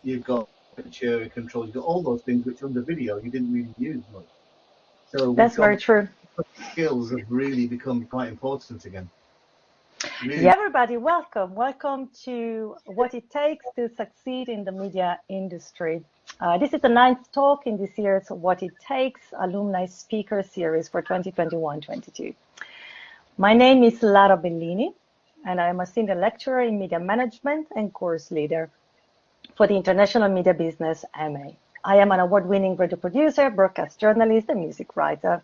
you've got temperature control, you've got all those things which under video you didn't really use much. So that's very true. Skills have really become quite important again. Really. Yeah, everybody, welcome to What It Takes to Succeed in the Media Industry. This is the 9th talk in this year's What It Takes Alumni Speaker Series for 2021-22. My name is Lara Bellini, and I am a senior lecturer in media management and course leader for the International Media Business MA. I am an award-winning radio producer, broadcast journalist, and music writer.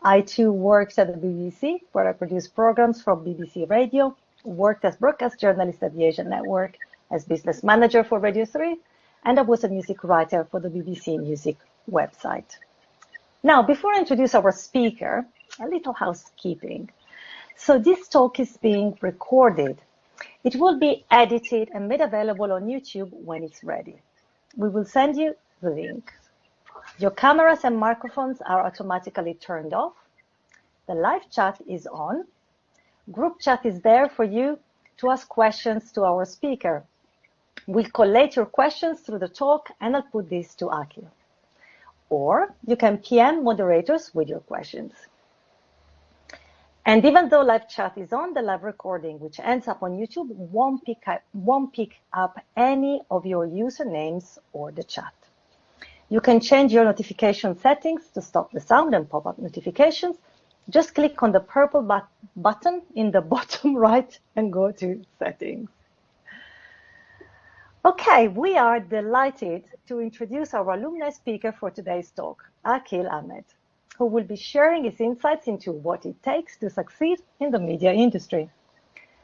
I too worked at the BBC, where I produced programs for BBC Radio, worked as broadcast journalist at the Asian Network, as business manager for Radio 3, and I was a music writer for the BBC Music website. Now, before I introduce our speaker, a little housekeeping. So this talk is being recorded. It will be edited and made available on YouTube when it's ready. We will send you the link. Your cameras and microphones are automatically turned off. The live chat is on. Group chat is there for you to ask questions to our speaker. We'll collate your questions through the talk and I'll put this to Aaqil. Or you can PM moderators with your questions. And even though live chat is on, the live recording, which ends up on YouTube, won't pick up any of your usernames or the chat. You can change your notification settings to stop the sound and pop-up notifications. Just click on the purple button in the bottom right and go to settings. Okay, we are delighted to introduce our alumni speaker for today's talk, Aaqil Ahmed, who will be sharing his insights into what it takes to succeed in the media industry.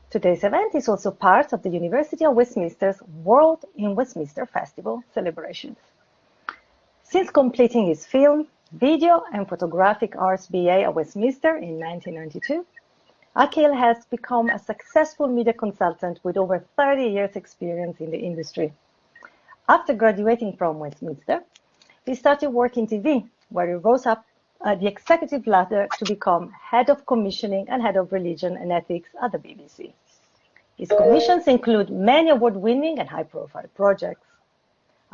Today's event is also part of the University of Westminster's World in Westminster Festival celebrations. Since completing his film, video, and photographic arts BA at Westminster in 1992, Aaqil has become a successful media consultant with over 30 years' experience in the industry. After graduating from Westminster, he started working in TV, where he rose up the executive ladder to become head of commissioning and head of religion and ethics at the BBC. His commissions include many award-winning and high-profile projects.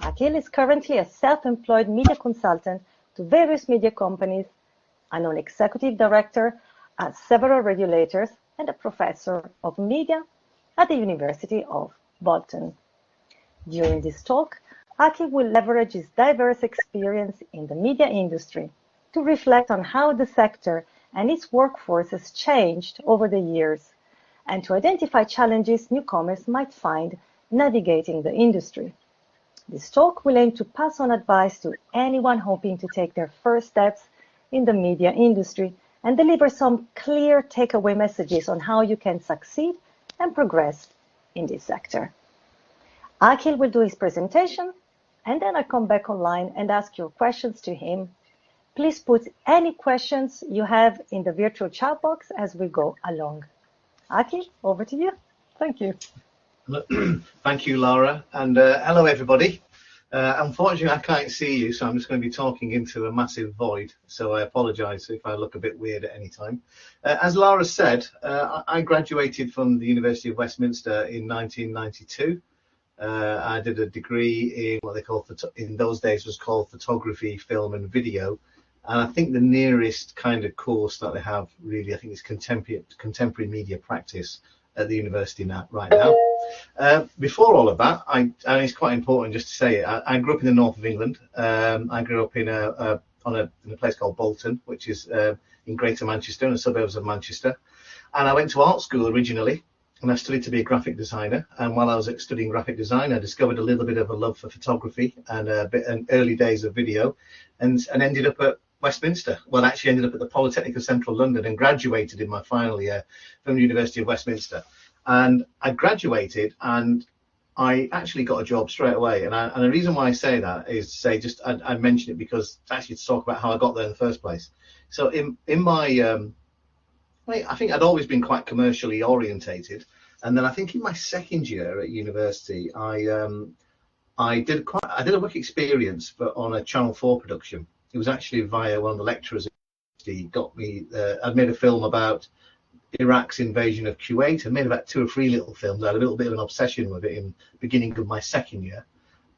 Aaqil is currently a self-employed media consultant to various media companies, a non-executive director at several regulators, and a professor of media at the University of Bolton. During this talk, Aaqil will leverage his diverse experience in the media industry to reflect on how the sector and its workforce has changed over the years, and to identify challenges newcomers might find navigating the industry. This talk will aim to pass on advice to anyone hoping to take their first steps in the media industry and deliver some clear takeaway messages on how you can succeed and progress in this sector. Aaqil will do his presentation, and then I'll come back online and ask your questions to him. Please put any questions you have in the virtual chat box as we go along. Aaqil, over to you. Thank you. Thank you, Laura, and hello, everybody. Unfortunately, I can't see you, so I'm just going to be talking into a massive void, so I apologise if I look a bit weird at any time. As Laura said, I graduated from the University of Westminster in 1992. I did a degree in what they call, in those days was called photography, film and video. And I think the nearest kind of course that they have really, I think is contemporary media practice at the university right now. Before all of that, and it's quite important just to say it, I grew up in the north of England. I grew up in a place called Bolton, which is in Greater Manchester, in the suburbs of Manchester. And I went to art school originally, and I studied to be a graphic designer. And while I was studying graphic design, I discovered a little bit of a love for photography and early days of video, and ended up at Westminster. Well, actually ended up at the Polytechnic of Central London and graduated in my final year from the University of Westminster. And I graduated and I actually got a job straight away. And the reason why I say that is to say, I mention it because actually to talk about how I got there in the first place. So in my, I think I'd always been quite commercially orientated. And then I think in my second year at university, I did a work experience on a Channel 4 production. It was actually via one of the lecturers. He got me. I'd made a film about Iraq's invasion of Kuwait. I made about 2 or 3 little films. I had a little bit of an obsession with it in the beginning of my second year.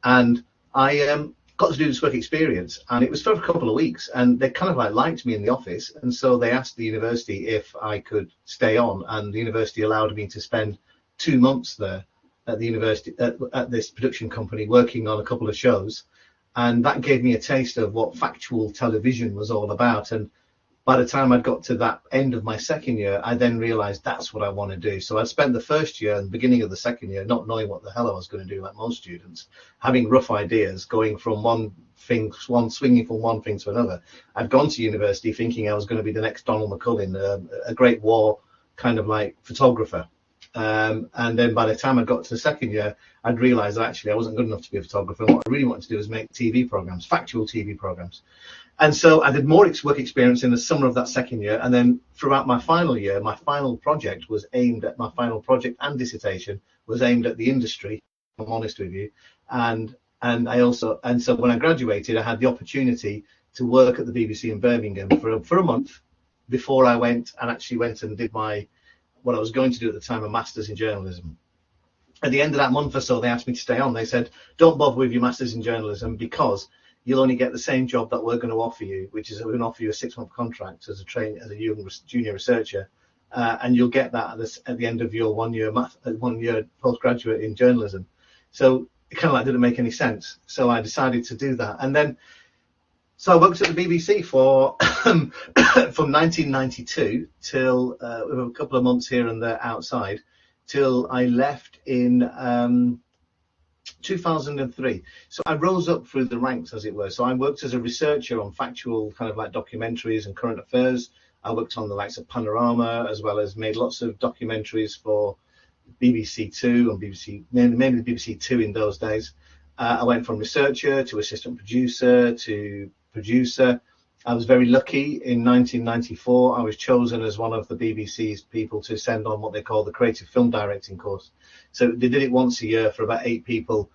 And I got to do this work experience, and it was for a couple of weeks, and they kind of like liked me in the office, and so they asked the university if I could stay on, and the university allowed me to spend 2 months there at the university at this production company working on a couple of shows, and that gave me a taste of what factual television was all about. And by the time I'd got to that end of my second year, I then realized that's what I want to do. So I spent the first year and the beginning of the second year not knowing what the hell I was going to do, like most students, having rough ideas, going from swinging from one thing to another. I'd gone to university thinking I was going to be the next Donald McCullin, a Great War kind of like photographer. And then by the time I got to the second year, I'd realized that actually I wasn't good enough to be a photographer. And what I really wanted to do was make TV programs, factual TV programs. And so I did more work experience in the summer of that second year. And then throughout my final year, my final project and dissertation was aimed at the industry, if I'm honest with you. And so when I graduated, I had the opportunity to work at the BBC in Birmingham for a month before I went and did what I was going to do at the time, a master's in journalism. At the end of that month or so, they asked me to stay on. They said, don't bother with your master's in journalism because you'll only get the same job that we're going to offer you, which is we're going to offer you a 6-month contract as a young junior researcher, and you'll get that at the end of your 1 year postgraduate in journalism. So it kind of like didn't make any sense. So I decided to do that, and then so I worked at the BBC for from 1992 till with a couple of months here and there outside, till I left in 2003. So I rose up through the ranks, as it were. So I worked as a researcher on factual kind of like documentaries and current affairs. I worked on the likes of Panorama, as well as made lots of documentaries for BBC Two and mainly BBC Two in those days. I went from researcher to assistant producer to producer. I was very lucky. In 1994, I was chosen as one of the BBC's people to send on what they call the creative film directing course. So they did it once a year for about 8 people,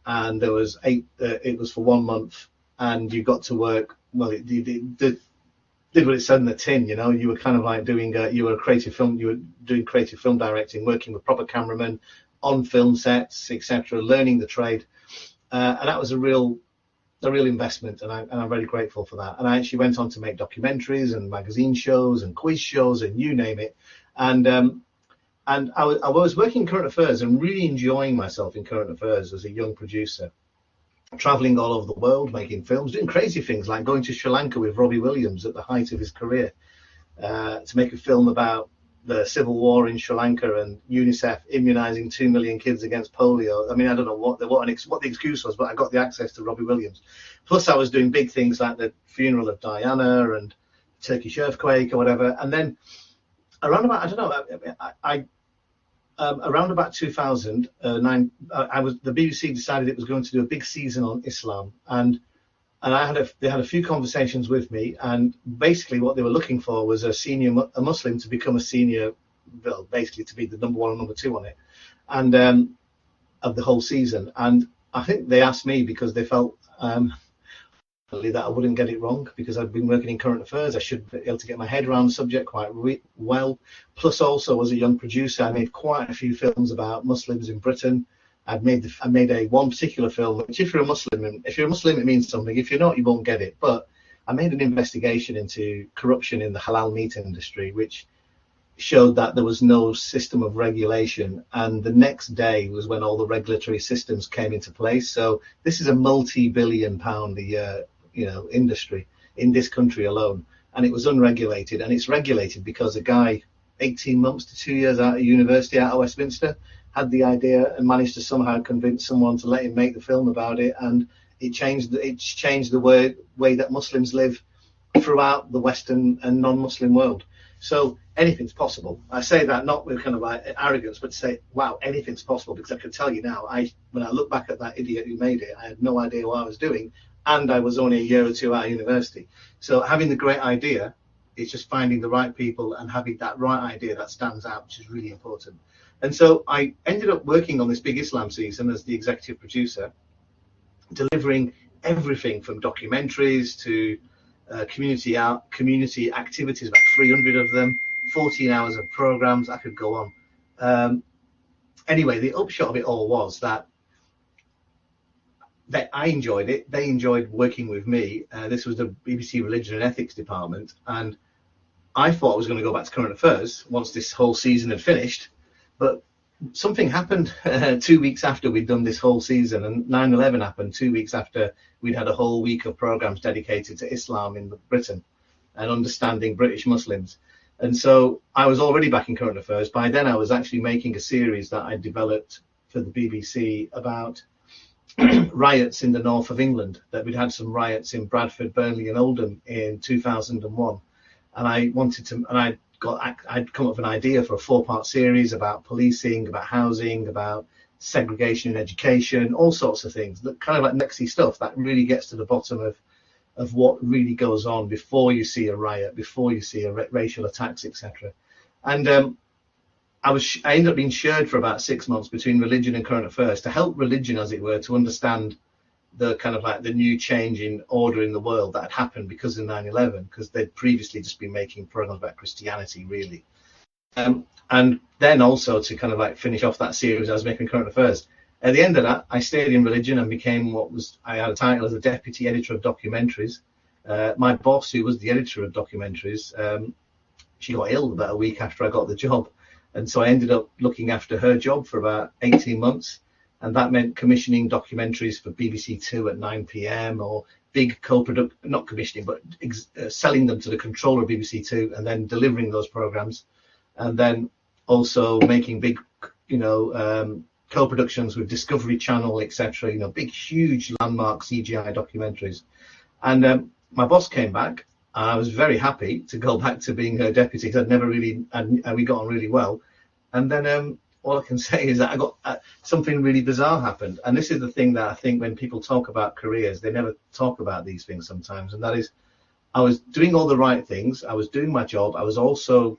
and there was 8. It was for 1 month, and you got to work. Well, it did what it said in the tin. You know, you were kind of like doing. You were doing creative film directing, working with proper cameramen on film sets, etc., learning the trade, and that was a real investment, and I'm very grateful for that. And I actually went on to make documentaries and magazine shows and quiz shows and you name it. And I was working in current affairs and really enjoying myself in current affairs as a young producer, traveling all over the world, making films, doing crazy things like going to Sri Lanka with Robbie Williams at the height of his career to make a film about the civil war in Sri Lanka and UNICEF immunizing 2 million kids against polio. I mean, I don't know what the excuse was, but I got the access to Robbie Williams. Plus, I was doing big things like the funeral of Diana and Turkish earthquake or whatever. And then around about, I don't know, around about 2009, the BBC decided it was going to do a big season on Islam, and they had a few conversations with me, and basically what they were looking for was a Muslim to become a senior, well, basically to be the number 1 and number 2 on it, and of the whole season. And I think they asked me because they felt that I wouldn't get it wrong, because I'd been working in current affairs. I should be able to get my head around the subject quite well. Plus, also as a young producer, I made quite a few films about Muslims in Britain. I made one particular film, which if you're a Muslim, it means something. If you're not, you won't get it. But I made an investigation into corruption in the halal meat industry, which showed that there was no system of regulation. And the next day was when all the regulatory systems came into place. So this is a multi-billion-pound a year, industry in this country alone. And it was unregulated. And it's regulated because a guy 18 months to 2 years out of university, out of Westminster, had the idea and managed to somehow convince someone to let him make the film about it, and it changed the way that Muslims live throughout the Western and non-Muslim world. So anything's possible. I say that not with kind of like arrogance, but to say, wow, anything's possible, because I can tell you now, when I look back at that idiot who made it, I had no idea what I was doing, and I was only a year or 2 out of university. So having the great idea, it's just finding the right people and having that right idea that stands out, which is really important. And so I ended up working on this big Islam season as the executive producer, delivering everything from documentaries to community activities, about 300 of them, 14 hours of programs. I could go on. Anyway, the upshot of it all was that I enjoyed it. They enjoyed working with me. This was the BBC Religion and Ethics department, and I thought I was going to go back to current affairs once this whole season had finished, but something happened 2 weeks after we'd done this whole season, and 9/11 happened 2 weeks after we'd had a whole week of programs dedicated to Islam in Britain and understanding British Muslims. And so I was already back in current affairs. By then I was actually making a series that I developed for the BBC about riots in the north of England, that we'd had some riots in Bradford, Burnley and Oldham in 2001. And I wanted to, and I'd come up with an idea for a 4-part series about policing, about housing, about segregation in education, all sorts of things, that kind of like messy stuff that really gets to the bottom of what really goes on before you see a riot, before you see racial attacks, etc. And I ended up being shared for about 6 months between religion and current affairs to help religion, as it were, to understand the kind of like the new change in order in the world that had happened because of 9/11, because they'd previously just been making programs about Christianity, really. And then also to kind of like finish off that series, I was making current affairs. At the end of that, I stayed in religion and became I had a title as a deputy editor of documentaries. My boss, who was the editor of documentaries, she got ill about a week after I got the job. And so I ended up looking after her job for about 18 months. And that meant commissioning documentaries for BBC Two at 9 p.m. or big not commissioning, but selling them to the controller of BBC Two and then delivering those programs. And then also making big, co-productions with Discovery Channel, etc. Big, huge landmark CGI documentaries. And my boss came back. I was very happy to go back to being her deputy because we got on really well. And then all I can say is that I got something really bizarre happened. And this is the thing that I think when people talk about careers, they never talk about these things sometimes. And that is, I was doing all the right things. I was doing my job. I was also,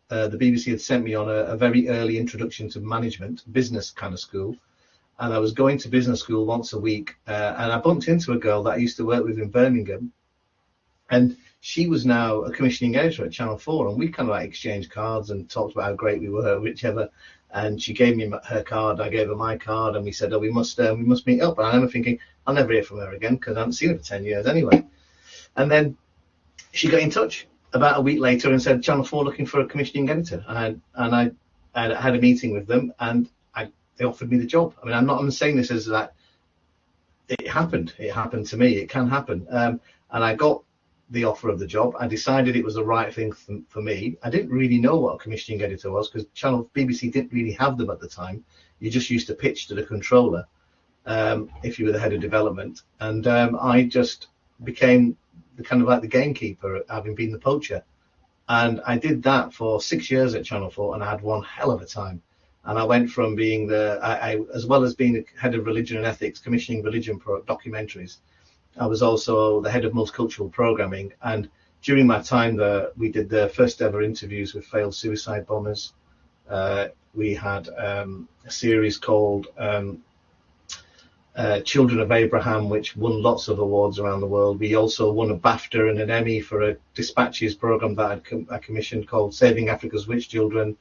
the BBC had sent me on a very early introduction to management, business kind of school. And I was going to business school once a week. And I bumped into a girl that I used to work with in Birmingham. And she was now a commissioning editor at Channel 4. And we kind of like exchanged cards and talked about how great we were, whichever. And she gave me her card, I gave her my card, and we said, we must meet up. And I remember thinking, I'll never hear from her again because I haven't seen her for 10 years anyway. And then she got in touch about a week later and said, Channel 4 looking for a commissioning editor. And I had a meeting with them, and they offered me the job. I mean, I'm saying this as that it happened. It happened to me. It can happen. And I got the offer of the job. I decided it was the right thing for me. I didn't really know what a commissioning editor was because BBC didn't really have them at the time. You just used to pitch to the controller if you were the head of development. And I just became the kind of like the gamekeeper, having been the poacher. And I did that for 6 years at Channel 4, and I had one hell of a time. And I went from being as well as being the head of religion and ethics, commissioning religion documentaries, I was also the head of multicultural programming. And during my time there, we did the first ever interviews with failed suicide bombers. We had a series called Children of Abraham, which won lots of awards around the world. We also won a BAFTA and an Emmy for a dispatches program that I commissioned called Saving Africa's Witch Children.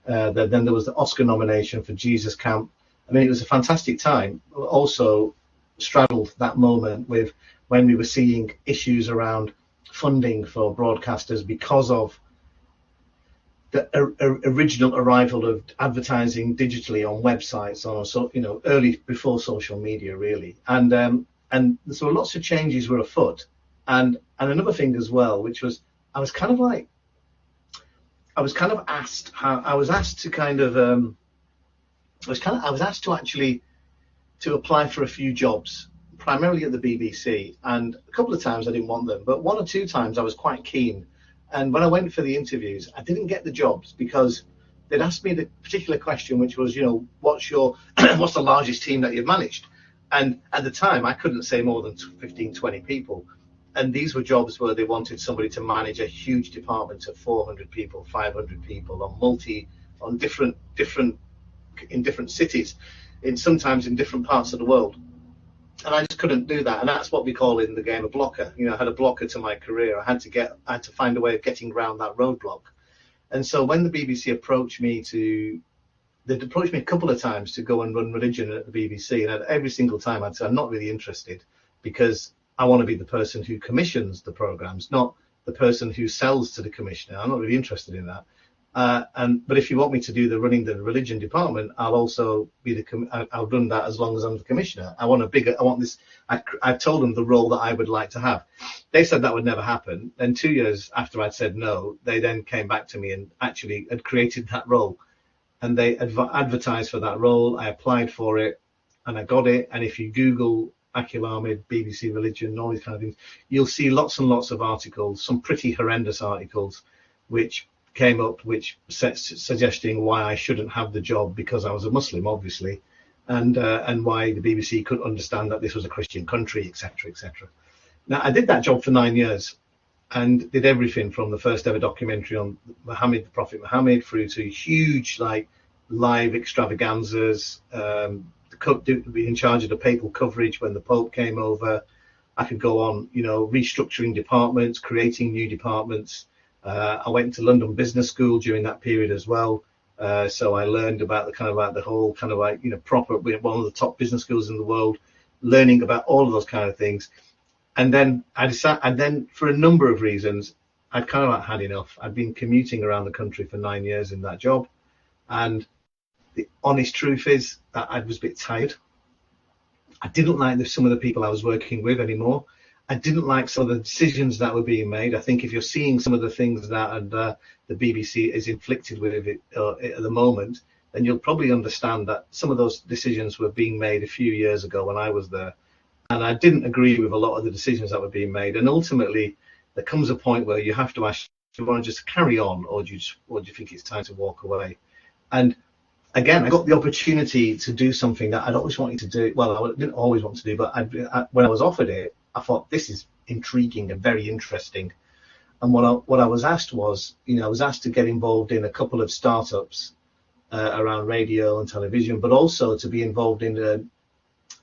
Then there was the Oscar nomination for Jesus Camp. I mean, it was a fantastic time. Also straddled that moment with when we were seeing issues around funding for broadcasters because of the original arrival of advertising digitally on websites, early before social media, really. And so lots of changes were afoot. And another thing as well, which was I was asked to apply for a few jobs, primarily at the BBC, and a couple of times I didn't want them, but 1 or 2 times I was quite keen. And when I went for the interviews, I didn't get the jobs because they'd asked me the particular question, which was, what's the largest team that you've managed? And at the time, I couldn't say more than 15, 20 people. And these were jobs where they wanted somebody to manage a huge department of 400 people, 500 people in different cities, sometimes in different parts of the world. And I just couldn't do that. And that's what we call in the game a blocker. I had a blocker to my career. I had to find a way of getting around that roadblock. And so when the BBC approached me to they'd approached me a couple of times to go and run religion at the BBC, and every single time I'd say I'm not really interested, because I want to be the person who commissions the programs, not the person who sells to the commissioner. I'm not really interested in that. But if you want me to do running the religion department, I'll also be I'll run that as long as I'm the commissioner. I want this. I told them the role that I would like to have. They said that would never happen. Then 2 years after I'd said no, they then came back to me and actually had created that role. And they advertised for that role. I applied for it and I got it. And if you Google Aaqil Ahmed, BBC Religion, all these kind of things, you'll see lots and lots of articles, some pretty horrendous articles, which came up, which suggesting why I shouldn't have the job because I was a Muslim, obviously, and why the BBC couldn't understand that this was a Christian country, etc., etc. Now, I did that job for 9 years and did everything from the first ever documentary on Muhammad, the Prophet Muhammad, through to huge live extravaganzas, be in charge of the papal coverage when the Pope came over. I could go on, restructuring departments, creating new departments. I went to London Business School during that period as well. So I learned about the whole proper, one of the top business schools in the world, learning about all of those kind of things. And then I decided, and then for a number of reasons, I'd kind of had enough. I'd been commuting around the country for 9 years in that job. And the honest truth is that I was a bit tired. I didn't like some of the people I was working with anymore. I didn't like some of the decisions that were being made. I think if you're seeing some of the things that the BBC is inflicted with it at the moment, then you'll probably understand that some of those decisions were being made a few years ago when I was there. And I didn't agree with a lot of the decisions that were being made. And ultimately, there comes a point where you have to ask, do you want to just carry on, or do you think it's time to walk away? And again, I got the opportunity to do something that I'd always wanted to do. Well, I didn't always want to do, but when I was offered it, I thought, this is intriguing and very interesting. And what I was asked was, I was asked to get involved in a couple of startups around radio and television, but also to be involved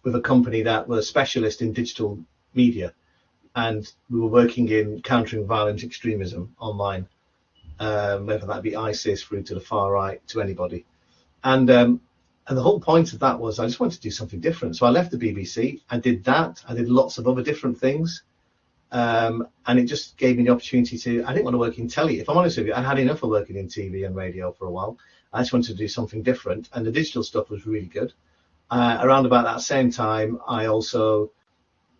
with a company that was specialist in digital media. And we were working in countering violent extremism online, whether that be ISIS through to the far right, to anybody. And the whole point of that was I just wanted to do something different. So I left the BBC. I did that. I did lots of other different things. And it just gave me the opportunity I didn't want to work in telly. If I'm honest with you, I had enough of working in TV and radio for a while. I just wanted to do something different. And the digital stuff was really good. Around about that same time, I also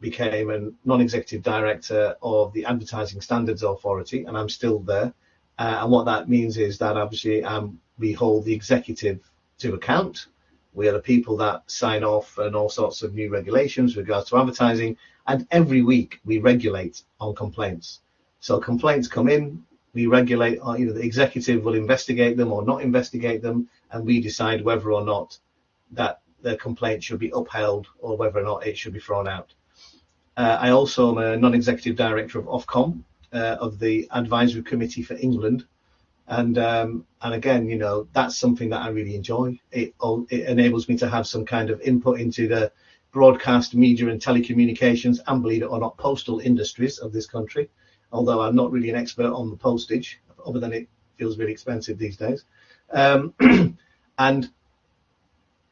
became a non-executive director of the Advertising Standards Authority, and I'm still there. And what that means is that obviously we hold the executive to account. We are the people that sign off on all sorts of new regulations with regards to advertising. And every week we regulate on complaints. So complaints come in, we regulate, either the executive will investigate them or not investigate them, and we decide whether or not that the complaint should be upheld or whether or not it should be thrown out. I also am a non-executive director of Ofcom, of the Advisory Committee for England. And again, that's something that I really enjoy. It enables me to have some kind of input into the broadcast, media and telecommunications, and believe it or not, postal industries of this country. Although I'm not really an expert on the postage, other than it feels really expensive these days. And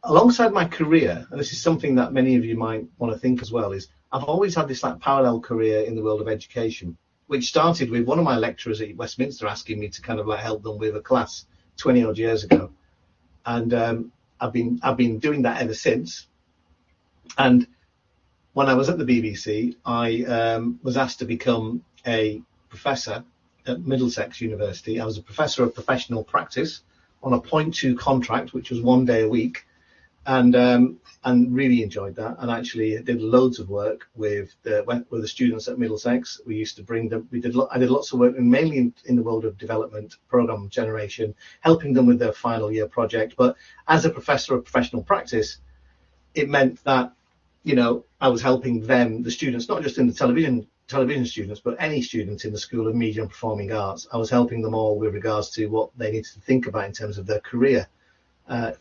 alongside my career, and this is something that many of you might want to think as well, is I've always had this parallel career in the world of education, which started with one of my lecturers at Westminster asking me to kind of help them with a class 20 odd years ago. And I've been doing that ever since. And when I was at the BBC, I was asked to become a professor at Middlesex University. I was a professor of professional practice on a 0.2 contract, which was 1 day a week. And really enjoyed that, and actually did loads of work with the students at Middlesex. We used to bring them. I did lots of work, and mainly in the world of development, program generation, helping them with their final year project. But as a professor of professional practice, it meant that I was helping them, the students, not just in the television students, but any students in the School of Media and Performing Arts. I was helping them all with regards to what they needed to think about in terms of their career.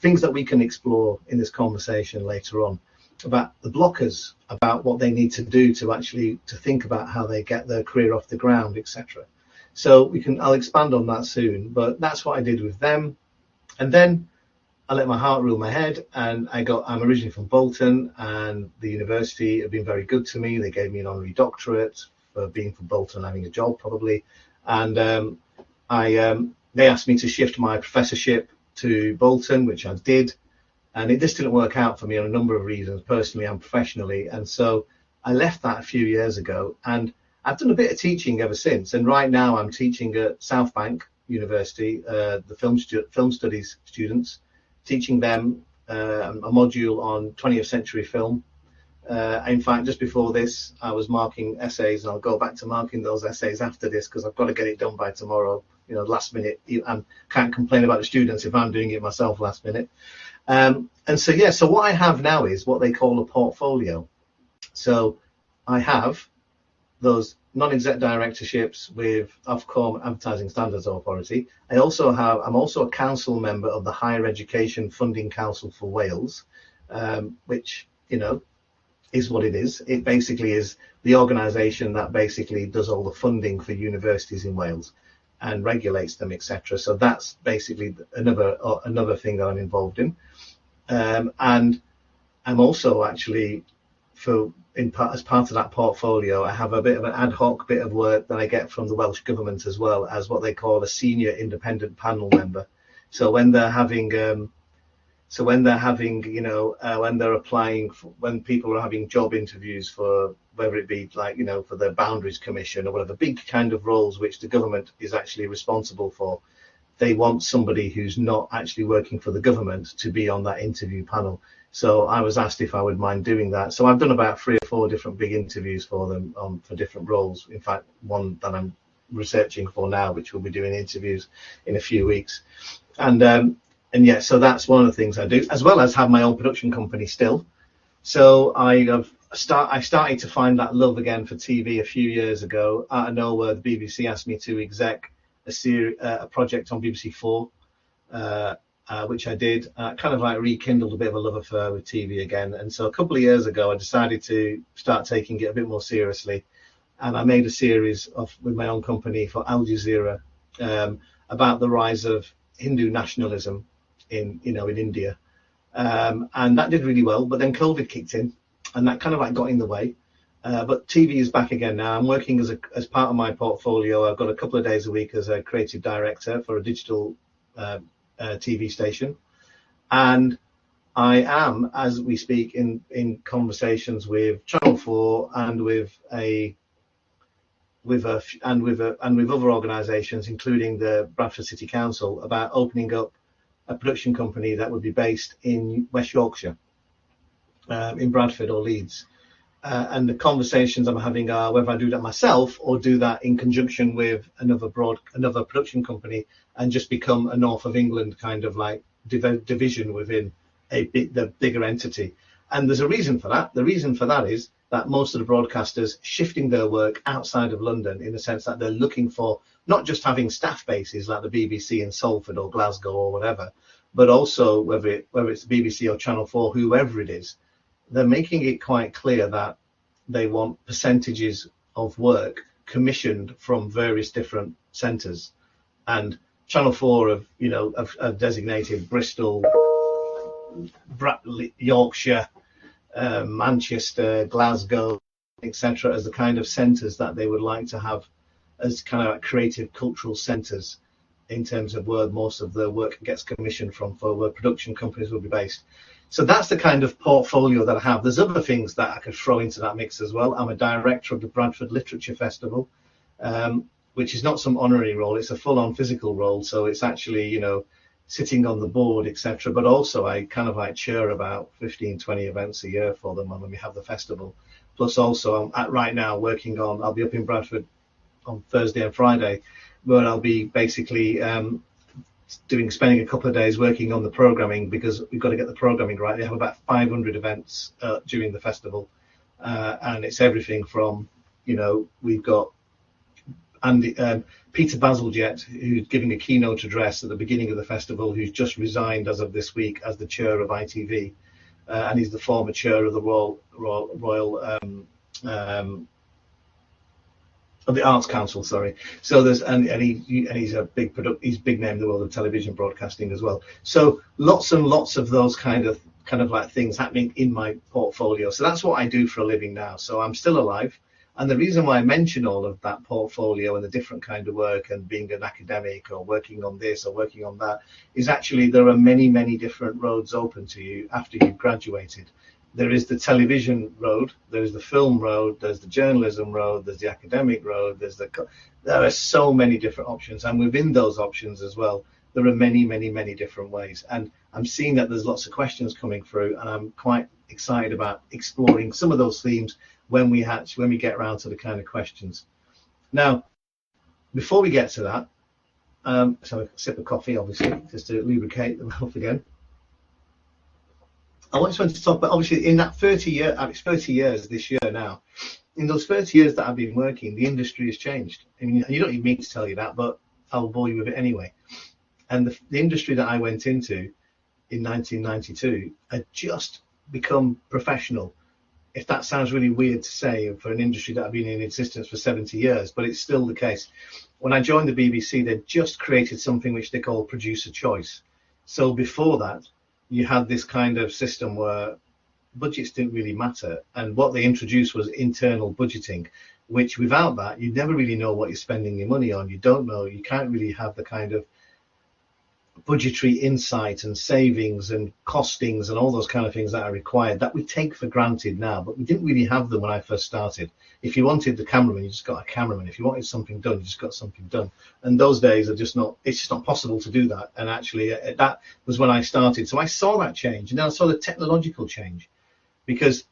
Things that we can explore in this conversation later on, about the blockers, about what they need to do to think about how they get their career off the ground, etc. So I'll expand on that soon, but that's what I did with them. And then I let my heart rule my head, and I'm originally from Bolton, and the university have been very good to me. They gave me an honorary doctorate for being from Bolton, having a job probably, and they asked me to shift my professorship to Bolton, which I did, and this didn't work out for me on a number of reasons, personally and professionally, and so I left that a few years ago, and I've done a bit of teaching ever since, and right now I'm teaching at South Bank University, the film studies students, teaching them a module on 20th century film. In fact, just before this, I was marking essays, and I'll go back to marking those essays after this because I've got to get it done by tomorrow. Last minute, and can't complain about the students if I'm doing it myself last minute. And so what I have now is what they call a portfolio. So I have those non-exec directorships with Ofcom Advertising Standards Authority. I'm also a council member of the Higher Education Funding Council for Wales, which, is what it is. It basically is the organisation that basically does all the funding for universities in Wales and regulates them, etc. So that's basically another thing that I'm involved in. And I'm also actually, as part of that portfolio, I have a bit of an ad hoc bit of work that I get from the Welsh Government as well as what they call a senior independent panel member. So when they're having, when they're applying, when people are having job interviews for, whether it be for the Boundaries Commission or whatever, big kind of roles which the government is actually responsible for, they want somebody who's not actually working for the government to be on that interview panel. So I was asked if I would mind doing that. So I've done about 3 or 4 different big interviews for them for different roles. In fact, one that I'm researching for now, which we'll be doing interviews in a few weeks. And yeah, so that's one of the things I do, as well as have my own production company still. So I started to find that love again for TV a few years ago. Out of nowhere, the BBC asked me to exec a project on BBC 4. Which I did, kind of like rekindled a bit of a love affair with TV again. And so a couple of years ago, I decided to start taking it a bit more seriously. And I made a series with my own company for Al Jazeera about the rise of Hindu nationalism in India. And that did really well. But then COVID kicked in, and that kind of got in the way. But TV is back again now. I'm working as part of my portfolio. I've got a couple of days a week as a creative director for a digital TV station, and I am, as we speak, in conversations with Channel 4 and with other organisations, including the Bradford City Council, about opening up a production company that would be based in West Yorkshire, in Bradford or Leeds. And the conversations I'm having are whether I do that myself or do that in conjunction with another production company and just become a North of England kind of division within the bigger entity. And there's a reason for that. The reason for that is that most of the broadcasters shifting their work outside of London, in the sense that they're looking for not just having staff bases like the BBC in Salford or Glasgow or whatever, but also whether it's the BBC or Channel 4, whoever it is, they're making it quite clear that they want percentages of work commissioned from various different centres. And Channel 4 have designated Bristol, Yorkshire, Manchester, Glasgow, etc. as the kind of centres that they would like to have as kind of creative cultural centres in terms of where most of the work gets commissioned from, for where production companies will be based. So that's the kind of portfolio that I have. There's other things that I could throw into that mix as well. I'm a director of the Bradford Literature Festival, which is not some honorary role. It's a full-on physical role. So it's actually, sitting on the board, etc. But also I kind of chair about 15, 20 events a year for them when we have the festival. Plus also I'm right now I'll be up in Bradford on Thursday and Friday, where I'll be basically spending a couple of days working on the programming, because we've got to get the programming right. They have about 500 events during the festival, and it's everything from, we've got Peter Bazalgette, who's giving a keynote address at the beginning of the festival, who's just resigned as of this week as the chair of ITV, and he's the former chair of the Royal of the Arts Council, sorry. So there's and he's a he's big name in the world of television broadcasting as well. So lots and lots of those kind of like things happening in my portfolio. So that's what I do for a living now. So I'm still alive. And the reason why I mention all of that portfolio and the different kind of work and being an academic or working on this or working on that is actually there are many, many different roads open to you after you've graduated. There is the television road, there's the film road, there's the journalism road, there's the academic road, there are so many different options. And within those options as well, there are many, many, many different ways. And I'm seeing that there's lots of questions coming through, and I'm quite excited about exploring some of those themes when we get around to the kind of questions. Now, before we get to that, so a sip of coffee, obviously, just to lubricate the mouth again. I want to talk about, obviously, in that 30 years this year now, in those 30 years that I've been working, the industry has changed. I mean, you don't need me to tell you that, but I'll bore you with it anyway. And the industry that I went into in 1992 had just become professional. If that sounds really weird to say for an industry that had been in existence for 70 years, but it's still the case. When I joined the BBC, they just created something which they call producer choice. So before that, you had this kind of system where budgets didn't really matter. And what they introduced was internal budgeting, which without that, you never really know what you're spending your money on. You don't know, you can't really have the kind of budgetary insight and savings and costings and all those kind of things that are required that we take for granted now, but we didn't really have them when I first started. If you wanted the cameraman, you just got a cameraman. If you wanted something done, you just got something done. And those days are just not, it's just not possible to do that. And actually that was when I started. So I saw that change, and then I saw the technological change, because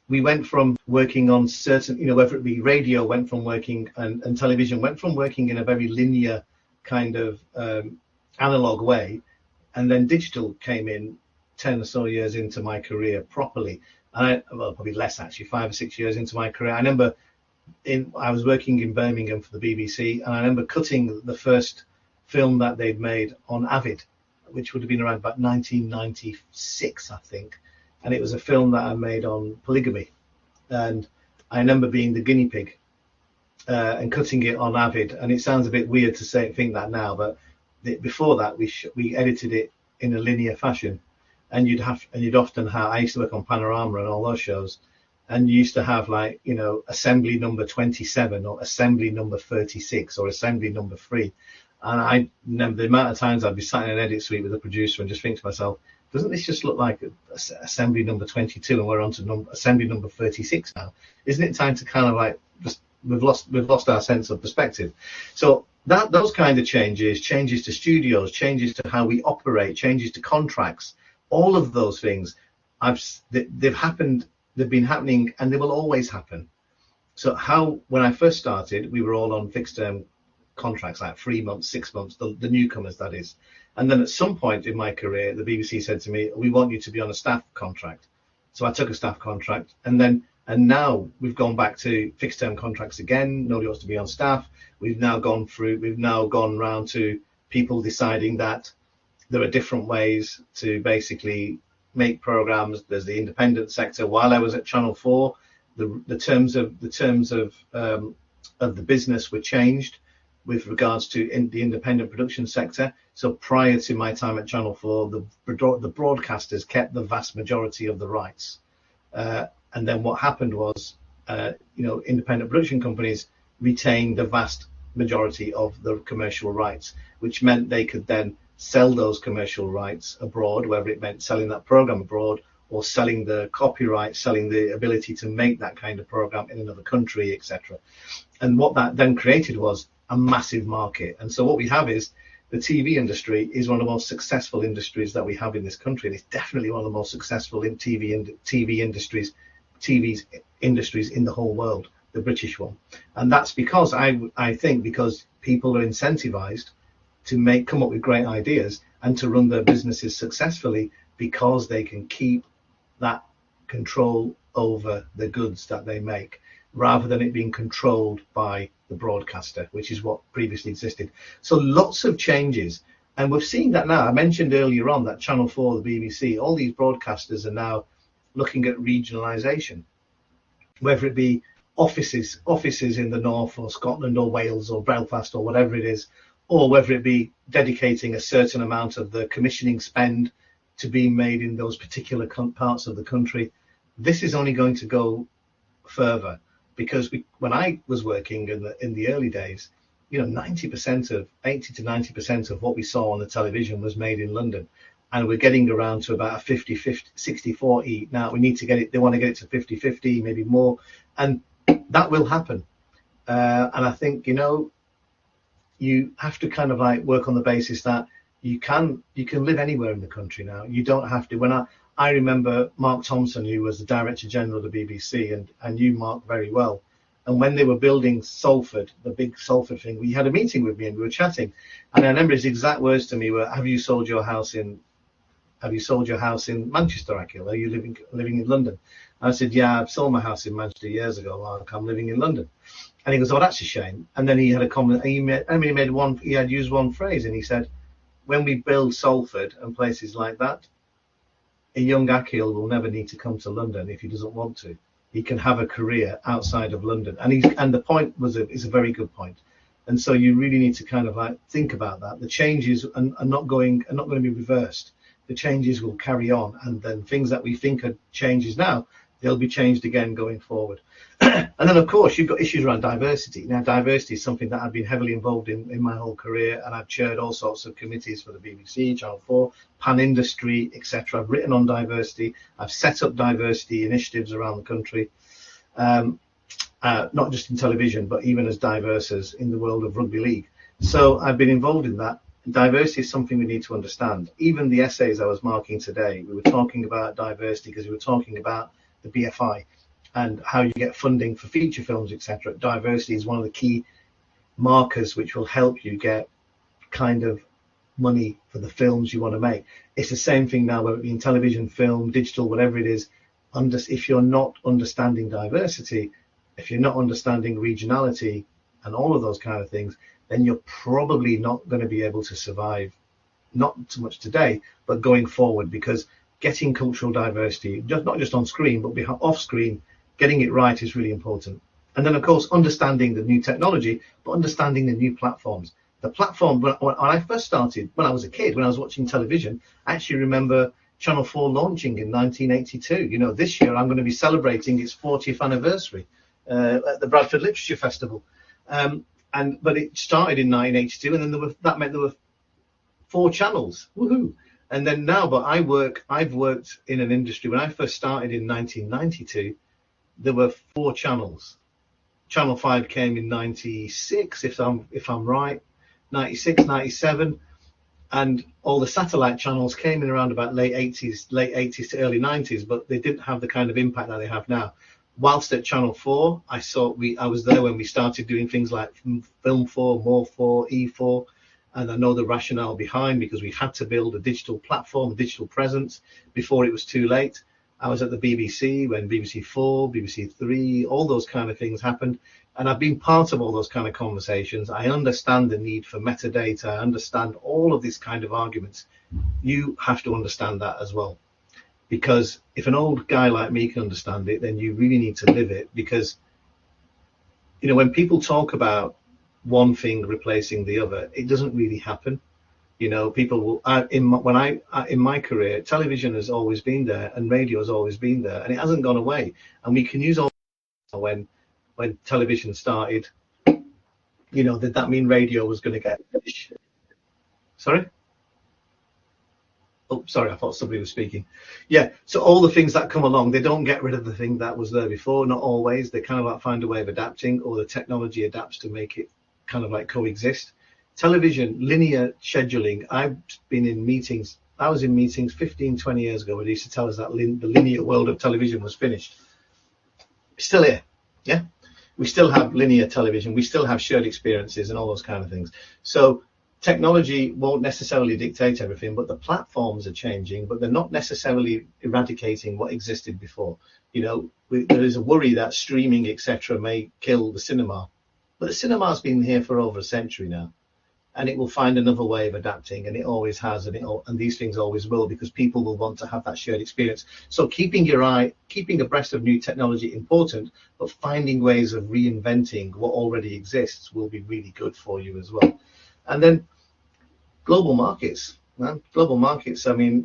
we went from working on certain, whether it be radio went from working and television went from working in a very linear kind of analog way, and then digital came in 10 or so years into my career properly. And probably less actually, 5 or 6 years into my career. I remember I was working in Birmingham for the BBC, and I remember cutting the first film that they'd made on Avid, which would have been around about 1996, I think. And it was a film that I made on polygamy. And I remember being the guinea pig and cutting it on Avid. And it sounds a bit weird to think that now, but before that, we edited it in a linear fashion, and you'd often have. I used to work on Panorama and all those shows, and you used to have assembly number 27 or assembly number 36 or assembly number 3, and I remember the amount of times I'd be sat in an edit suite with a producer and just think to myself, doesn't this just look like assembly number 22 and we're on to assembly number 36 now? Isn't it time to kind of we've lost our sense of perspective? So those kind of changes to studios, changes to how we operate, changes to contracts, all of those things, they've happened, they've been happening, and they will always happen. So when I first started, we were all on fixed term contracts, like 3 months, 6 months, the newcomers, that is. And then at some point in my career, the BBC said to me, we want you to be on a staff contract. So I took a staff contract, and now we've gone back to fixed term contracts again. Nobody wants to be on staff. We've now gone round to people deciding that there are different ways to basically make programs. There's the independent sector. While I was at Channel 4, the terms of the business were changed with regards to the independent production sector. So prior to my time at Channel 4, the broadcasters kept the vast majority of the rights. And then what happened was, independent production companies retained the vast majority of the commercial rights, which meant they could then sell those commercial rights abroad, whether it meant selling that program abroad or selling the copyright, selling the ability to make that kind of program in another country, etc. And what that then created was a massive market. And so what we have is the TV industry is one of the most successful industries that we have in this country. And it's definitely one of the most successful in TV industries in the whole world, the British one. And that's because I think because people are incentivized to come up with great ideas and to run their businesses successfully, because they can keep that control over the goods that they make, rather than it being controlled by the broadcaster, which is what previously existed. So lots of changes, and we're seeing that now. I mentioned earlier on that Channel 4, the BBC, all these broadcasters are now looking at regionalisation, whether it be offices in the north or Scotland or Wales or Belfast or whatever it is, or whether it be dedicating a certain amount of the commissioning spend to being made in those particular parts of the country. This is only going to go further, because when I was working in the early days, 80 to 90% of what we saw on the television was made in London, and we're getting around to about a 60-40. Now we need to get it. They want to get it to 50-50, maybe more, and that will happen. And I think you have to kind of like work on the basis that you can live anywhere in the country now. You don't have to. When I remember Mark Thompson, who was the Director General of the BBC, and I knew Mark very well. And when they were building Salford, the big Salford thing, we had a meeting with me and we were chatting. And I remember his exact words to me were, "Have you sold your house in Manchester, Aaqil? Are you living in London?" And I said, "Yeah, I've sold my house in Manchester years ago. Mark, I'm living in London." And he goes, "Oh, that's a shame." And then he had a comment. He had used one phrase, and he said, "When we build Salford and places like that, a young Aaqil will never need to come to London if he doesn't want to. He can have a career outside of London." And the point is a very good point. And so you really need to kind of like think about that. The changes are not going to be reversed. The changes will carry on, and then things that we think are changes now, they'll be changed again going forward. And then, of course, you've got issues around diversity. Now, diversity is something that I've been heavily involved in my whole career, and I've chaired all sorts of committees for the BBC, Channel 4, pan-industry, etc. I've written on diversity. I've set up diversity initiatives around the country, not just in television, but even as diverse as in the world of rugby league. So I've been involved in that. Diversity is something we need to understand. Even the essays I was marking today, we were talking about diversity because we were talking about the BFI and how you get funding for feature films, etc. Diversity is one of the key markers which will help you get kind of money for the films you want to make. It's the same thing now, whether it be in television, film, digital, whatever it is. If you're not understanding diversity, if you're not understanding regionality and all of those kind of things, then you're probably not going to be able to survive, not so much today, but going forward, because getting cultural diversity, not just on screen, but off screen, getting it right is really important. And then, of course, understanding the new technology, but understanding the new platforms. The platform, when I first started, when I was a kid, when I was watching television, I actually remember Channel 4 launching in 1982. This year I'm going to be celebrating its 40th anniversary at the Bradford Literature Festival. But it started in 1982, and then that meant there were 4 channels. Woohoo! And then now, but I've worked in an industry. When I first started in 1992, there were 4 channels. Channel 5 came in 96, if I'm right, 96, 97, and all the satellite channels came in around about late 80s to early 90s, but they didn't have the kind of impact that they have now. Whilst at Channel 4, I was there when we started doing things like Film 4, More 4, E4, and I know the rationale behind, because we had to build a digital platform, a digital presence before it was too late. I was at the BBC when BBC 4, BBC 3, all those kind of things happened, and I've been part of all those kind of conversations. I understand the need for metadata. I understand all of these kind of arguments. You have to understand that as well. Because if an old guy like me can understand it, then you really need to live it. Because, when people talk about one thing replacing the other, it doesn't really happen. People will, in my career, television has always been there and radio has always been there, and it hasn't gone away. And we can use all when television started, did that mean radio was going to get finished? Sorry? Oh, sorry, I thought somebody was speaking. Yeah, so all the things that come along, they don't get rid of the thing that was there before, not always. They kind of like find a way of adapting, or the technology adapts to make it kind of like coexist. Television, linear scheduling, I've been in meetings. I was in meetings 15, 20 years ago where they used to tell us that the linear world of television was finished. It's still here, yeah? We still have linear television. We still have shared experiences and all those kind of things. So technology won't necessarily dictate everything, but the platforms are changing, but they're not necessarily eradicating what existed before. There is a worry that streaming, etc., may kill the cinema. But the cinema's been here for over a century now. and it will find another way of adapting, and it always has, and these things always will, because people will want to have that shared experience. So keeping abreast of new technology important, but finding ways of reinventing what already exists will be really good for you as well. And then global markets, man. Global markets. I mean,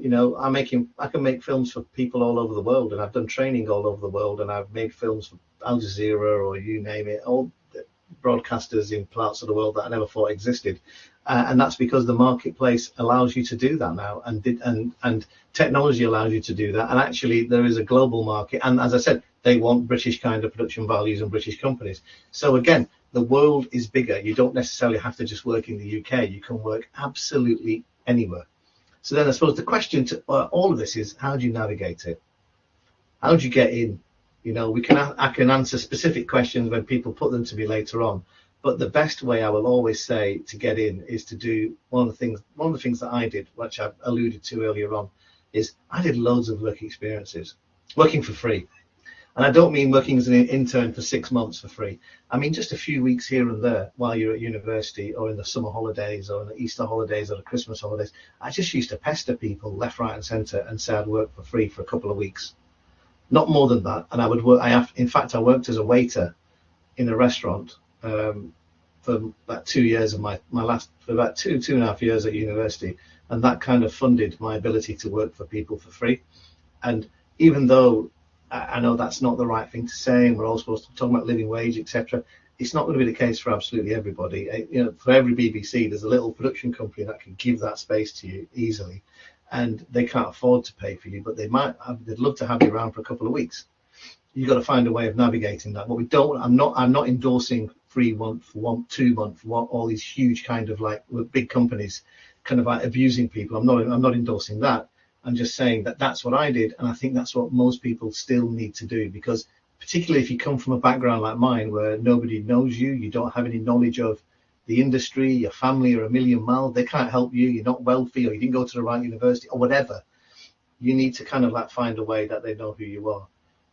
I can make films for people all over the world, and I've done training all over the world, and I've made films for Al Jazeera or you name it, all broadcasters in parts of the world that I never thought existed, and that's because the marketplace allows you to do that now, and technology allows you to do that. And actually, there is a global market, and as I said, they want British kind of production values and British companies. So again, the world is bigger. You don't necessarily have to just work in the UK. You can work absolutely anywhere. So then I suppose the question to all of this is, how do you navigate it? How do you get in? I can answer specific questions when people put them to me later on, but the best way I will always say to get in is to do one of the things that I did, which I alluded to earlier on, is I did loads of work experiences, working for free. And I don't mean working as an intern for 6 months for free. I mean just a few weeks here and there while you're at university, or in the summer holidays, or in the Easter holidays, or the Christmas holidays. I just used to pester people left, right, and centre and say I'd work for free for a couple of weeks. Not more than that. And I would work. In fact, I worked as a waiter in a restaurant for about 2 years of for about two and a half years at university, and that kind of funded my ability to work for people for free. And even though I know that's not the right thing to say, and we're all supposed to talk about living wage, etc., it's not going to be the case for absolutely everybody. For every BBC, there's a little production company that can give that space to you easily, and they can't afford to pay for you, but they'd love to have you around for a couple of weeks. You've got to find a way of navigating that. But I'm not endorsing 3 month, 2 month, all these huge kind of like big companies kind of like abusing people. I'm not endorsing that. I'm just saying that that's what I did, and I think that's what most people still need to do, because particularly if you come from a background like mine where nobody knows you, you don't have any knowledge of the industry, your family are a million miles, they can't help you, you're not wealthy, or you didn't go to the right university, or whatever. You need to kind of like find a way that they know who you are.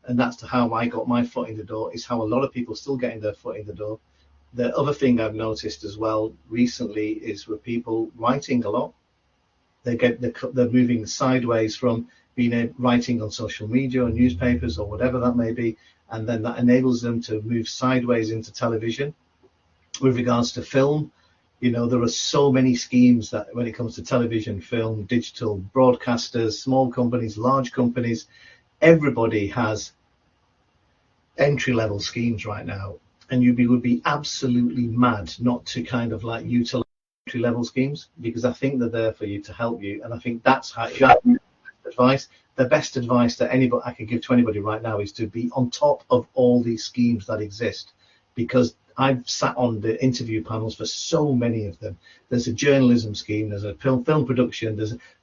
And that's how I got my foot in the door, is how a lot of people still getting their foot in the door. The other thing I've noticed as well recently is with people writing a lot. They're moving sideways from writing on social media or newspapers or whatever that may be, and then that enables them to move sideways into television. With regards to film, there are so many schemes that when it comes to television, film, digital, broadcasters, small companies, large companies, everybody has entry-level schemes right now, and you would be absolutely mad not to kind of like utilize entry-level schemes, because I think they're there for you to help you, and I think that's how advice. The best advice that anybody I could give to anybody right now is to be on top of all these schemes that exist, because I've sat on the interview panels for so many of them. There's a journalism scheme, there's a film production,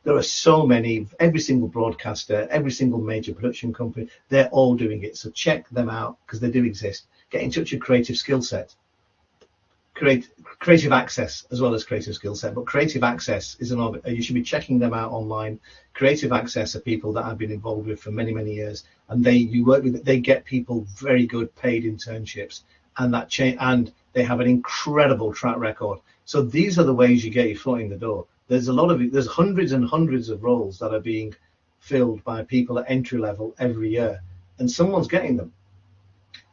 there are so many. Every single broadcaster, every single major production company, they're all doing it. So check them out, because they do exist. Get in touch with Creative Skill Set. Creative Access as well as Creative Skill Set, but Creative Access is you should be checking them out online. Creative Access are people that I've been involved with for many years, and they get people very good paid internships, and and they have an incredible track record. So these are the ways you get your foot in the door. There's hundreds and hundreds of roles that are being filled by people at entry level every year, and someone's getting them.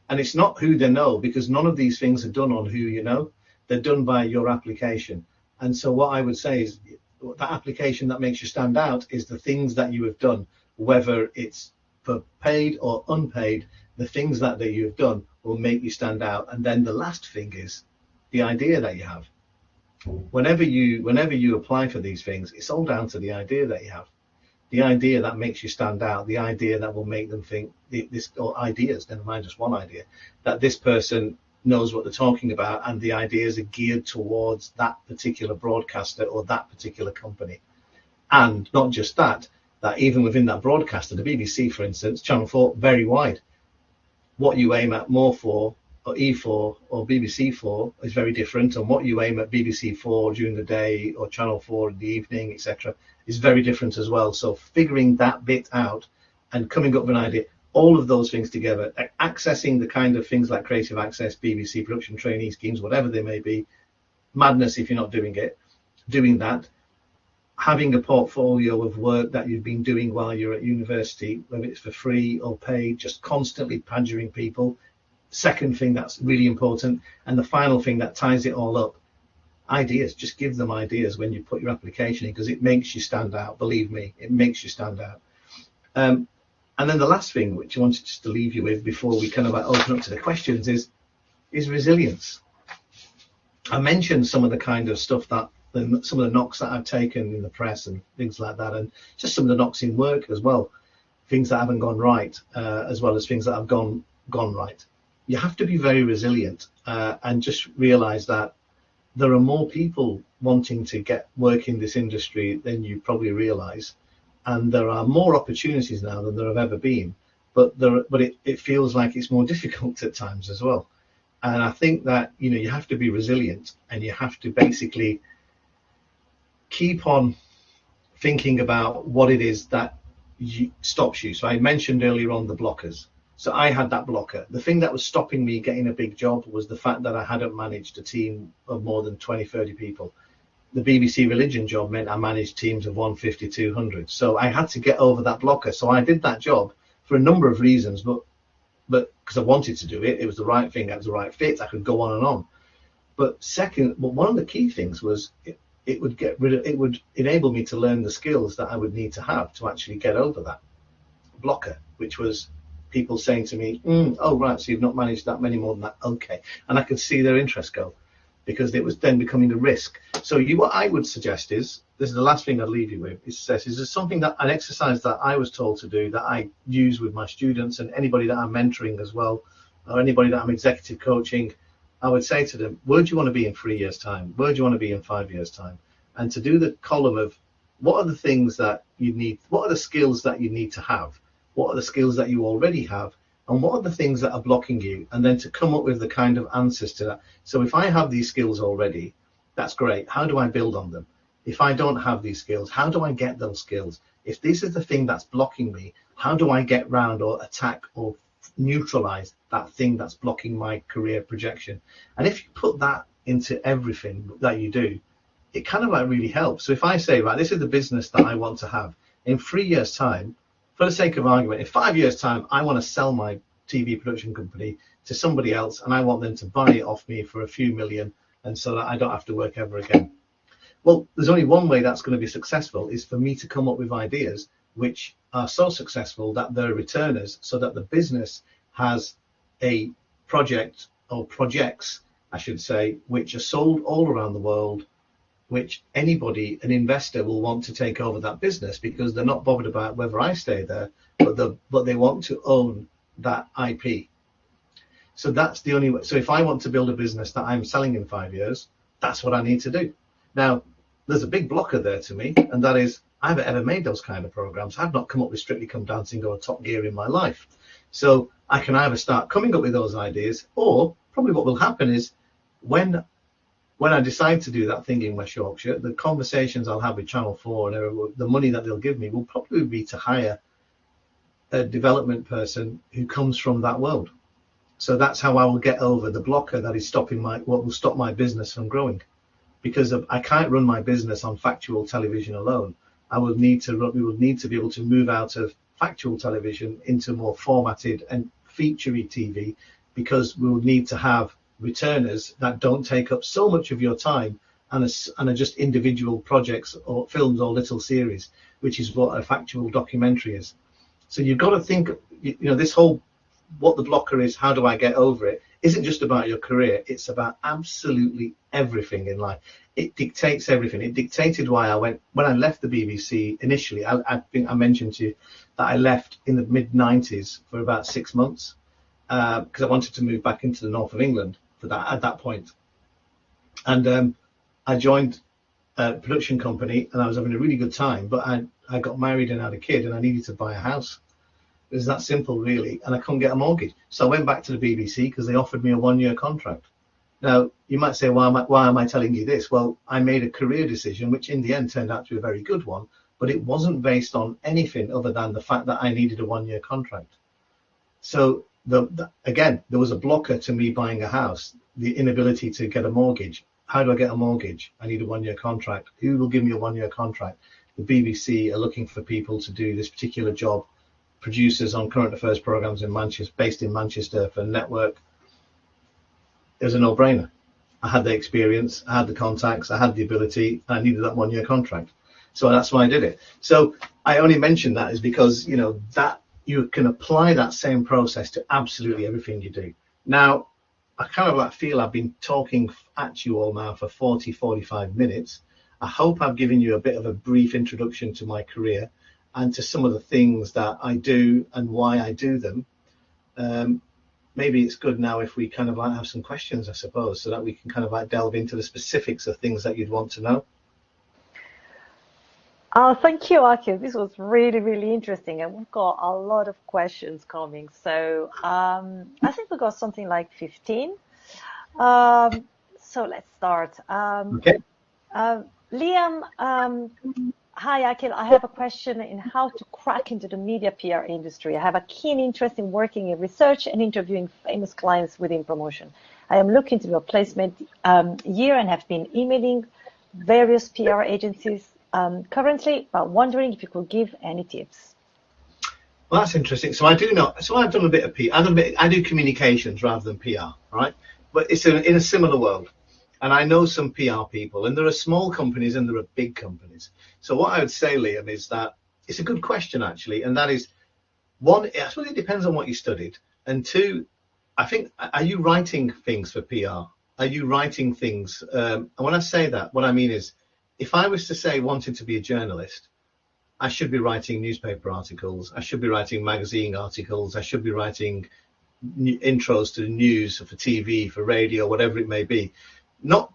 And it's not who they know, because none of these things are done on who you know. They're done by your application. And so what I would say is that application that makes you stand out is the things that you have done, whether it's for paid or unpaid. The things that you have done will make you stand out. And then the last thing is the idea that you have. Whenever you apply for these things, it's all down to the idea that you have. The idea that makes you stand out, the idea that will make them think or ideas, never mind just one idea, that this person knows what they're talking about, and the ideas are geared towards that particular broadcaster or that particular company. And not just that even within that broadcaster, the BBC, for instance, Channel 4, very wide. What you aim at more for, or E4 or BBC 4, is very different, and what you aim at BBC 4 during the day or Channel 4 in the evening, etc., is very different as well. So figuring that bit out and coming up with an idea, all of those things together, accessing the kind of things like Creative Access, BBC production trainee schemes, whatever they may be, madness if you're not doing that. Having a portfolio of work that you've been doing while you're at university, whether it's for free or paid, just constantly badgering people. Second thing that's really important. And the final thing that ties it all up, ideas. Just give them ideas when you put your application in, because it makes you stand out. Believe me, it makes you stand out. And then the last thing, which I wanted just to leave you with before we kind of open up to the questions, is resilience. I mentioned some of the kind of stuff that some of the knocks that I've taken in the press and things like that, and just some of the knocks in work as well, things that haven't gone right, as well as things that have gone right. You have to be very resilient, and just realize that there are more people wanting to get work in this industry than you probably realize, and there are more opportunities now than there have ever been, but it feels like it's more difficult at times as well. And I think that, you have to be resilient, and you have to basically keep on thinking about what it is that stops you. So I mentioned earlier on the blockers. So I had that blocker. The thing that was stopping me getting a big job was the fact that I hadn't managed a team of more than 20, 30 people. The BBC religion job meant I managed teams of 150, 200. So I had to get over that blocker. So I did that job for a number of reasons, but because I wanted to do it, it was the right thing, it was the right fit, I could go on and on. But one of the key things was it would enable me to learn the skills that I would need to have to actually get over that blocker, which was people saying to me, oh, right, so you've not managed that many more than that. Okay. And I could see their interest go, because it was then becoming a risk. So what I would suggest is, this is the last thing I'd leave you with, is there something that, an exercise that I was told to do that I use with my students and anybody that I'm mentoring as well, or anybody that I'm executive coaching. I would say to them, where do you want to be in 3 years' time? Where do you want to be in 5 years' time? And to do the column of what are the things that you need, what are the skills that you need to have? What are the skills that you already have? And what are the things that are blocking you? And then to come up with the kind of answers to that. So if I have these skills already, that's great. How do I build on them? If I don't have these skills, how do I get those skills? If this is the thing that's blocking me, how do I get round or attack or neutralize that thing that's blocking my career projection? And if you put that into everything that you do, it kind of really helps. So if I say, right, this is the business that I want to have in 3 years' time, for the sake of argument, in 5 years' time, I want to sell my TV production company to somebody else, and I want them to buy it off me for a few million, and so that I don't have to work ever again. Well, there's only one way that's going to be successful, is for me to come up with ideas which are so successful that they're returners, so that the business has a project, or projects, I should say, which are sold all around the world, which anybody, an investor, will want to take over that business, because they're not bothered about whether I stay there, but they want to own that IP. So that's the only way. So if I want to build a business that I'm selling in 5 years, that's what I need to do. Now, there's a big blocker there to me, and that is I haven't ever made those kind of programs. I've not come up with Strictly Come Dancing or Top Gear in my life. So I can either start coming up with those ideas, or probably what will happen is when I decide to do that thing in West Yorkshire, the conversations I'll have with Channel 4 and the money that they'll give me will probably be to hire a development person who comes from that world. So that's how I will get over the blocker that is stopping what will stop my business from growing. Because I can't run my business on factual television alone. We will need to be able to move out of factual television into more formatted and featurey TV, because we will need to have returners that don't take up so much of your time and are just individual projects or films or little series, which is what a factual documentary is. So you've got to think, this whole, what the blocker is, how do I get over it, isn't just about your career. It's about absolutely everything in life. It dictates everything. It dictated why when I left the BBC initially. I think I mentioned to you that I left in the mid-90s for about 6 months, because I wanted to move back into the north of England at that point. And I joined a production company, and I was having a really good time, but I got married and had a kid, and I needed to buy a house. It was that simple, really, and I couldn't get a mortgage. So I went back to the BBC because they offered me a 1-year contract. Now, you might say, why am I telling you this? Well, I made a career decision, which in the end turned out to be a very good one, but it wasn't based on anything other than the fact that I needed a 1-year contract. So again, there was a blocker to me buying a house, the inability to get a mortgage. how do I get a mortgage? I need a 1-year contract. Who will give me a 1-year contract? The BBC are looking for people to do this particular job. Producers on current affairs programs in Manchester, based in Manchester for network. It was a no-brainer. I had the experience, I had the contacts, I had the ability, and I needed that 1-year contract. So that's why I did it. So I only mention that is because, you know, that you can apply that same process to absolutely everything you do. Now, I kind of like feel I've been talking at you all now for 45 minutes. I hope I've given you a bit of a brief introduction to my career and to some of the things that I do and why I do them. Maybe it's good now if we kind of like have some questions, I suppose, so that we can kind of like delve into the specifics of things that you'd want to know. Thank you, Aaqil. This was really, really interesting, and we've got a lot of questions coming. So I think we got something like 15. So let's start. Okay. Liam, hi, Aaqil. I have a question in how to crack into the media PR industry. I have a keen interest in working in research and interviewing famous clients within promotion. I am looking to do a placement year and have been emailing various PR agencies currently, but wondering if you could give any tips. Well, that's interesting. So I do know. So I've done a bit of PR. I do communications rather than PR, right? But it's in a similar world. And I know some PR people, and there are small companies and there are big companies. So what I would say, Liam, is that it's a good question, actually. And that is, one, I suppose it depends on what you studied. And two, I think, are you writing things for PR? Are you writing things? And when I say that, what I mean is, if I was to say wanting to be a journalist, I should be writing newspaper articles. I should be writing magazine articles. I should be writing intros to the news for TV, for radio, whatever it may be. Not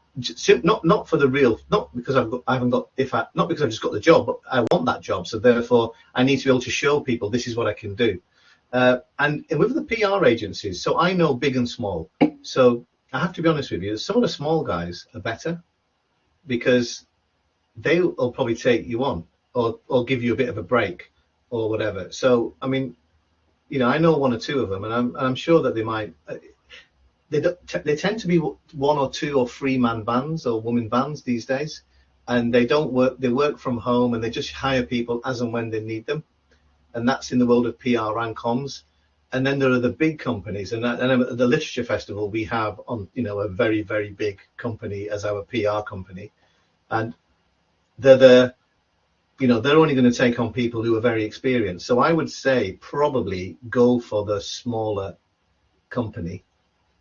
for the real, not because not because I've just got the job, but I want that job. So therefore, I need to be able to show people this is what I can do. And with the PR agencies, so I know big and small. So I have to be honest with you, some of the small guys are better because they will probably take you on or give you a bit of a break or whatever. So, I mean, you know, I know one or two of them, and I'm sure that they might. They tend to be 1 or 2 or 3 man bands or woman bands these days, and they don't work. They work from home, and they just hire people as and when they need them, and that's in the world of PR and comms. And then there are the big companies, and at the Literature Festival we have on, you know, a very, very big company as our PR company, and they're only going to take on people who are very experienced. So I would say probably go for the smaller company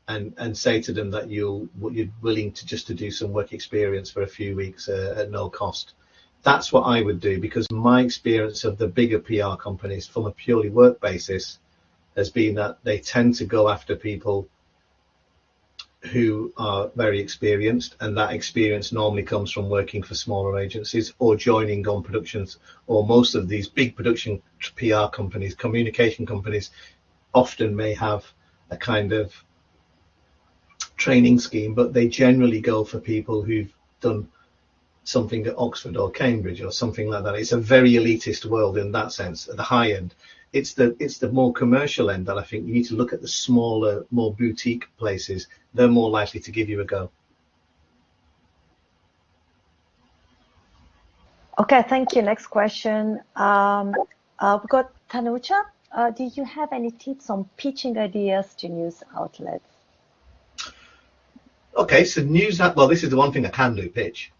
and say to them that you're willing to do some work experience for a few weeks at no cost. That's what I would do, because my experience of the bigger PR companies from a purely work basis has been that they tend to go after people who are very experienced, and that experience normally comes from working for smaller agencies or joining on productions, or most of these big production PR companies, communication companies, often may have a kind of training scheme, but they generally go for people who've done something at Oxford or Cambridge or something like that. It's a very elitist world in that sense. At the high end, it's the more commercial end that I think you need to look at. The smaller, more boutique places, they're more likely to give you a go. Okay, thank you. Next question. We've got Tanucha. Do you have any tips on pitching ideas to news outlets? Okay, so well, this is the one thing I can do, pitch.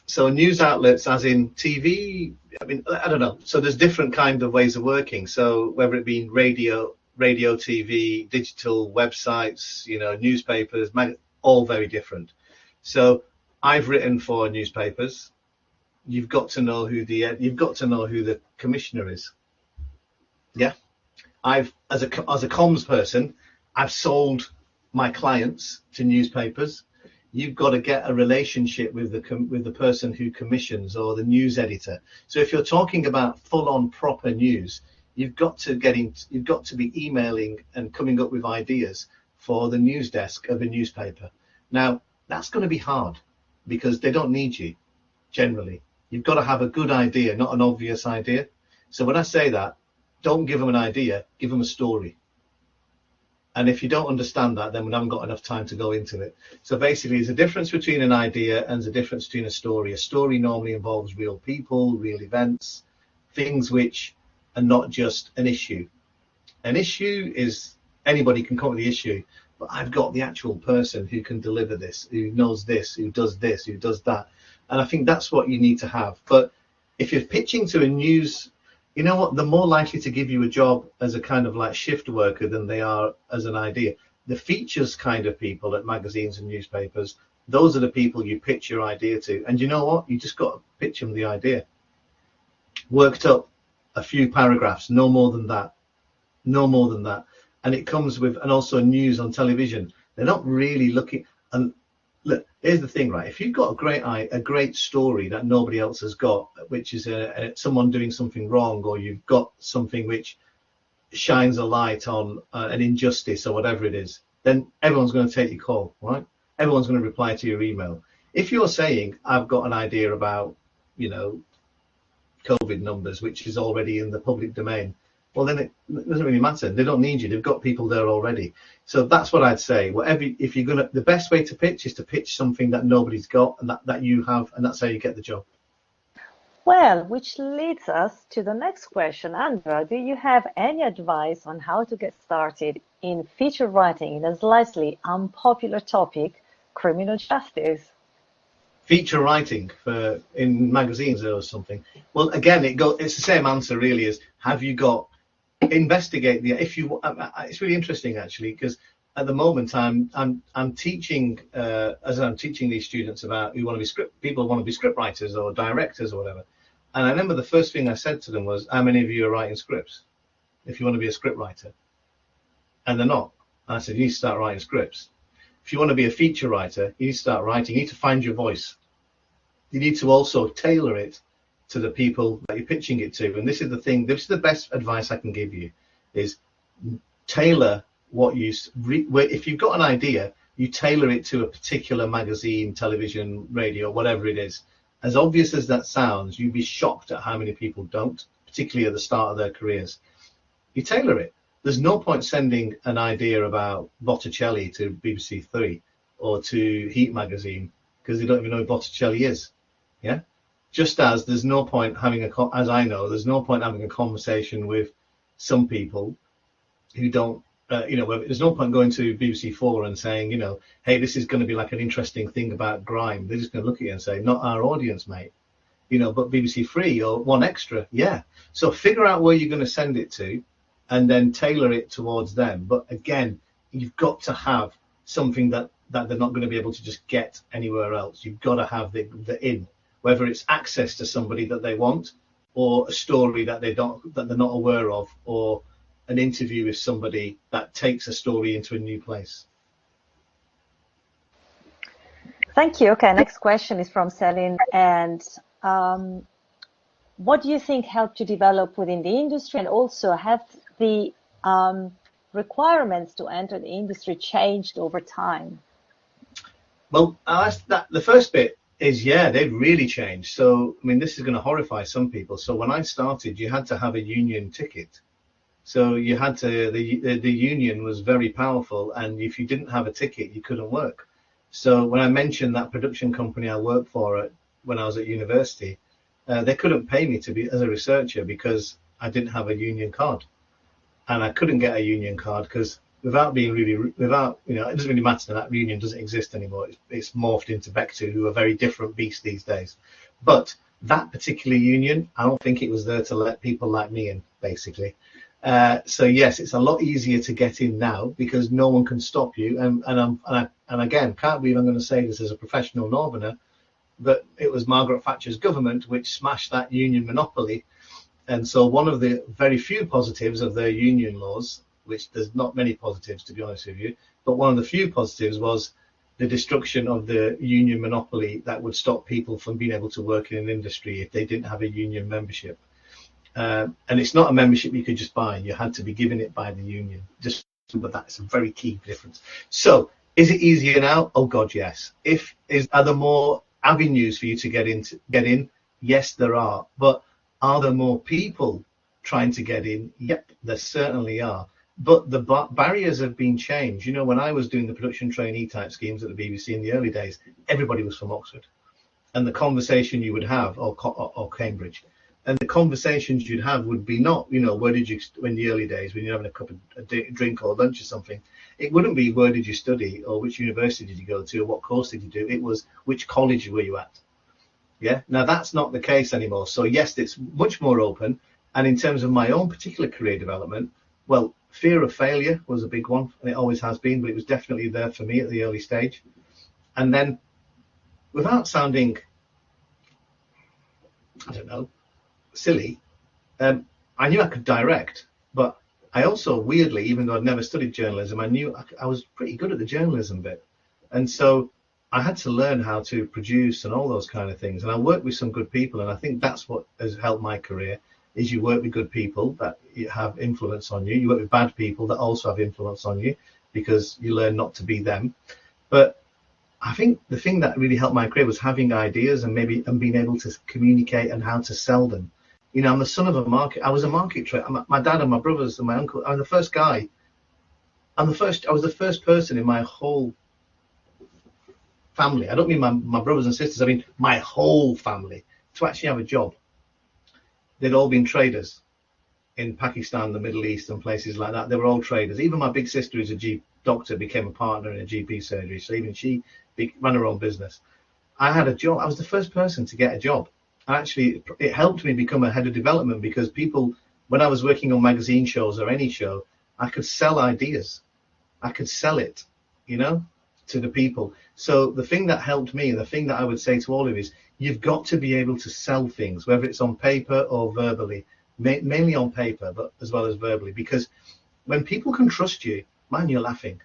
So news outlets, as in TV, I mean, I don't know. So there's different kind of ways of working. So whether it be radio, TV, digital, websites, you know, newspapers, all very different. So I've written for newspapers. You've got to know who the commissioner is. Yeah, as a comms person, I've sold my clients to newspapers. You've got to get a relationship with the person who commissions, or the news editor. So if you're talking about full-on proper news, you've got to be emailing and coming up with ideas for the news desk of a newspaper. Now that's going to be hard because they don't need you generally. You've got to have a good idea, not an obvious idea. So when I say that, don't give them an idea, give them a story. And if you don't understand that, then we haven't got enough time to go into it. So basically, there's a difference between an idea and there's a difference between a story. A story normally involves real people, real events, things which are not just an issue. An issue is anybody can come up with the issue, but I've got the actual person who can deliver this, who knows this, who does that. And I think that's what you need to have. But if you're pitching to a news, you know what, they're more likely to give you a job as a kind of like shift worker than they are as an idea. The features kind of people at magazines and newspapers, those are the people you pitch your idea to. And you know what? You just got to pitch them the idea. Worked up a few paragraphs, no more than that. No more than that. And it comes with, and also news on television. They're not really looking, and look, here's the thing, right? If you've got a great story that nobody else has got, which is someone doing something wrong, or you've got something which shines a light on an injustice or whatever it is, then everyone's going to take your call, right? Everyone's going to reply to your email. If you're saying, I've got an idea about, you know, COVID numbers, which is already in the public domain, well, then it doesn't really matter. They don't need you. They've got people there already. So that's what I'd say. If you're gonna, the best way to pitch is to pitch something that nobody's got and that you have, and that's how you get the job. Well, which leads us to the next question. Andra, do you have any advice on how to get started in feature writing in a slightly unpopular topic, criminal justice? Feature writing in magazines or something. Well, again, it's the same answer really. Is have you got investigate it's really interesting actually, because at the moment I'm teaching as I'm teaching these students about who want to be people who want to be script writers or directors or whatever. And I remember the first thing I said to them was, how many of you are writing scripts if you want to be a script writer? And they're not. And I said, you need to start writing scripts. If you want to be a feature writer, you need to start writing. You need to find your voice. You need to also tailor it to the people that you're pitching it to. And this is the thing, this is the best advice I can give you, is tailor what if you've got an idea, you tailor it to a particular magazine, television, radio, whatever it is. As obvious as that sounds, you'd be shocked at how many people don't, particularly at the start of their careers. You tailor it. There's no point sending an idea about Botticelli to BBC Three or to Heat magazine because they don't even know who Botticelli is. Yeah. Just as there's no point having there's no point having a conversation with some people who don't, there's no point going to BBC Four and saying, hey, this is going to be like an interesting thing about grime. They're just going to look at you and say, not our audience, mate. But BBC Three or One Extra, yeah. So figure out where you're going to send it to and then tailor it towards them. But again, you've got to have something that they're not going to be able to just get anywhere else. You've got to have the in. Whether it's access to somebody that they want, or a story that they're not aware of, or an interview with somebody that takes a story into a new place. Thank you. Okay, next question is from Celine. And what do you think helped you develop within the industry, and also have the requirements to enter the industry changed over time? Well, the first bit is, they've really changed. So, I mean, this is going to horrify some people. So when I started, you had to have a union ticket. So you had to, the union was very powerful. And if you didn't have a ticket, you couldn't work. So when I mentioned that production company I worked for when I was at university, they couldn't pay me to be as a researcher because I didn't have a union card. And I couldn't get a union card because it doesn't really matter that union doesn't exist anymore. It's morphed into Bectu, who are a very different beast these days. But that particular union, I don't think it was there to let people like me in, basically. So yes, it's a lot easier to get in now because no one can stop you. And again, can't believe I'm going to say this as a professional Northerner, but it was Margaret Thatcher's government which smashed that union monopoly. And so one of the very few positives of their union laws, which there's not many positives, to be honest with you, but one of the few positives was the destruction of the union monopoly that would stop people from being able to work in an industry if they didn't have a union membership. And it's not a membership you could just buy. You had to be given it by the union. But that's a very key difference. So is it easier now? Oh, God, yes. Are there more avenues for you to get in? Yes, there are. But are there more people trying to get in? Yep, there certainly are. But the barriers have been changed. You know, when I was doing the production trainee type schemes at the BBC in the early days, everybody was from Oxford. And the conversation you would have, or Cambridge, and the conversations you'd have would be not, you know, where did you, in the early days when you're having a cup of a drink or lunch or something, it wouldn't be where did you study or which university did you go to or what course did you do. It was which college were you at. Yeah. Now that's not the case anymore. So yes, it's much more open. And in terms of my own particular career development, well, fear of failure was a big one, and it always has been, but it was definitely there for me at the early stage. And then, without sounding, I don't know, silly, I knew I could direct, but I also, weirdly, even though I'd never studied journalism, I knew I was pretty good at the journalism bit. And so I had to learn how to produce and all those kind of things. And I worked with some good people, and I think that's what has helped my career. Is you work with good people that have influence on you. You work with bad people that also have influence on you because you learn not to be them. But I think the thing that really helped my career was having ideas and being able to communicate and how to sell them. You know, I'm the son of a market. I was a market trader. My dad and my brothers and my uncle. I'm the first guy. I was the first person in my whole family. I don't mean my brothers and sisters. I mean my whole family to actually have a job. They'd all been traders in Pakistan, the Middle East, and places like that. They were all traders. Even my big sister, who's a doctor, became a partner in a GP surgery. So even she ran her own business. I had a job. I was the first person to get a job. And actually, it helped me become a head of development because people, when I was working on magazine shows or any show, I could sell ideas. I could sell it, you know, to the people. So the thing that helped me, and the thing that I would say to all of you is, you've got to be able to sell things, whether it's on paper or verbally, mainly on paper, but as well as verbally, because when people can trust you, man, you're laughing,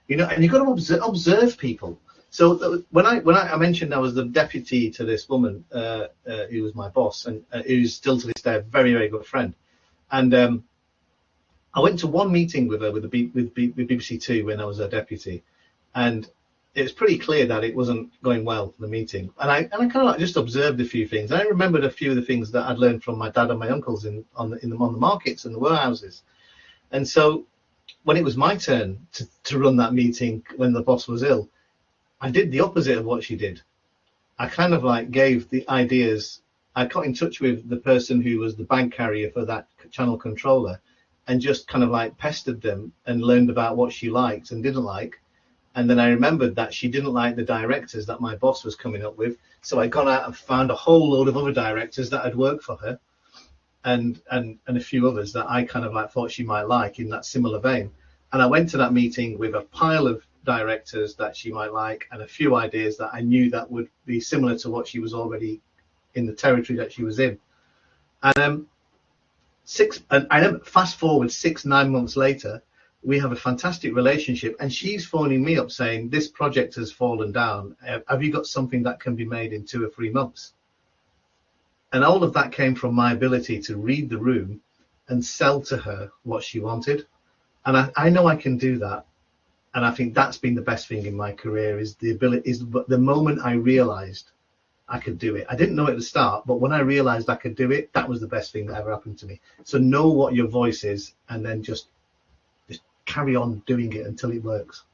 you know, and you've got to observe people. So when I mentioned I was the deputy to this woman who was my boss and who's still to this day a very, very good friend. And I went to one meeting with her with BBC Two when I was her deputy, and it was pretty clear that it wasn't going well, the meeting. And I kind of like just observed a few things. I remembered a few of the things that I'd learned from my dad and my uncles on the markets and the warehouses. And so when it was my turn to run that meeting when the boss was ill, I did the opposite of what she did. I kind of like gave the ideas. I got in touch with the person who was the bag carrier for that channel controller and just kind of like pestered them and learned about what she liked and didn't like. And then I remembered that she didn't like the directors that my boss was coming up with. So I gone out and found a whole load of other directors that had worked for her and a few others that I kind of like thought she might like in that similar vein. And I went to that meeting with a pile of directors that she might like and a few ideas that I knew that would be similar to what she was already in the territory that she was in. And fast forward 6-9 months later, we have a fantastic relationship, and she's phoning me up saying, this project has fallen down. Have you got something that can be made in 2 or 3 months? And all of that came from my ability to read the room and sell to her what she wanted. And I know I can do that. And I think that's been the best thing in my career is the moment I realized I could do it. I didn't know at the start, but when I realized I could do it, that was the best thing that ever happened to me. So know what your voice is and then just carry on doing it until it works.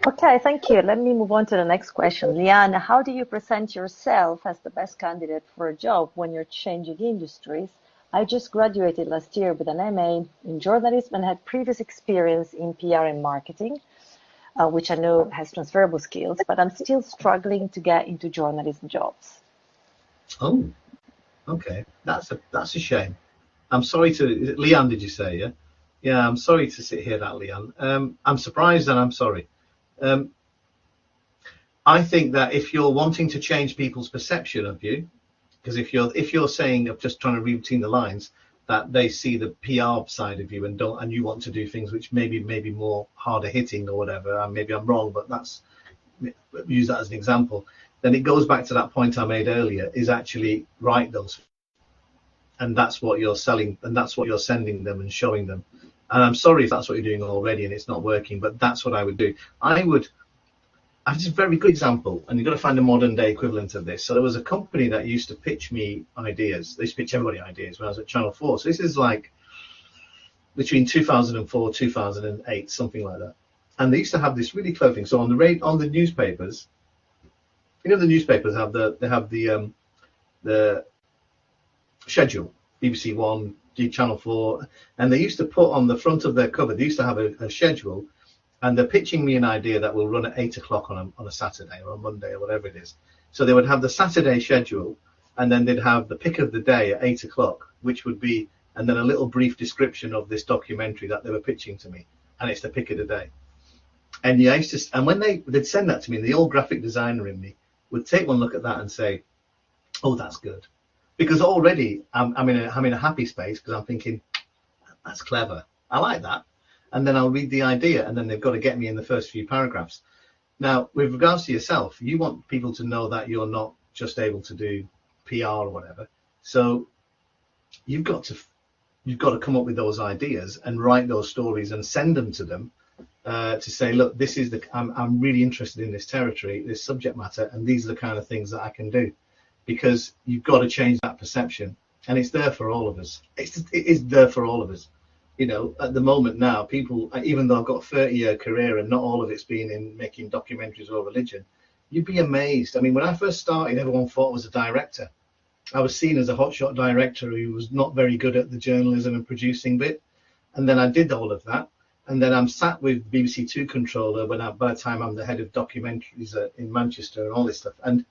Okay, thank you. Let me move on to the next question. Leanne, how do you present yourself as the best candidate for a job when you're changing industries? I just graduated last year with an MA in journalism and had previous experience in PR and marketing, which I know has transferable skills, but I'm still struggling to get into journalism jobs. Oh, okay. That's a shame. I'm sorry to, Leanne, did you say, yeah? Yeah, I'm sorry to hear that, Leanne. I'm surprised and I'm sorry. I think that if you're wanting to change people's perception of you, because if you're saying, of just trying to read between the lines, that they see the PR side of you and you want to do things which maybe more harder hitting or whatever, and maybe I'm wrong, but use that as an example, then it goes back to that point I made earlier, is actually write those. And that's what you're selling, and that's what you're sending them and showing them. And I'm sorry if that's what you're doing already and it's not working, but that's what I would do. I have just a very good example, and you've got to find a modern day equivalent of this. So there was a company that used to pitch me ideas. They used to pitch everybody ideas when I was at Channel 4. So this is like between 2004, 2008, something like that. And they used to have this really clever thing. So on the newspapers, the newspapers have the schedule, BBC One, Channel 4, and they used to put on the front of their cover, they used to have a schedule, and they're pitching me an idea that will run at 8 o'clock on a Saturday or a Monday or whatever it is. So they would have the Saturday schedule, and then they'd have the pick of the day at 8 o'clock, which would be, and then a little brief description of this documentary that they were pitching to me, and it's the pick of the day. And yeah, and when they'd send that to me, the old graphic designer in me would take one look at that and say, "Oh, that's good," because already I'm in a happy space because I'm thinking, "That's clever. I like that." And then I'll read the idea, and then they've got to get me in the first few paragraphs. Now, with regards to yourself, you want people to know that you're not just able to do PR or whatever. So you've got to come up with those ideas and write those stories and send them to them to say, look, this is I'm really interested in this territory, this subject matter, and these are the kind of things that I can do, because you've got to change that perception, and it's there for all of us. It is there for all of us. At the moment now, people, even though I've got a 30-year career and not all of it's been in making documentaries or religion, you'd be amazed. I mean, when I first started, everyone thought I was a director. I was seen as a hotshot director who was not very good at the journalism and producing bit. And then I did all of that. And then I'm sat with BBC Two controller by the time I'm the head of documentaries in Manchester and all this stuff. And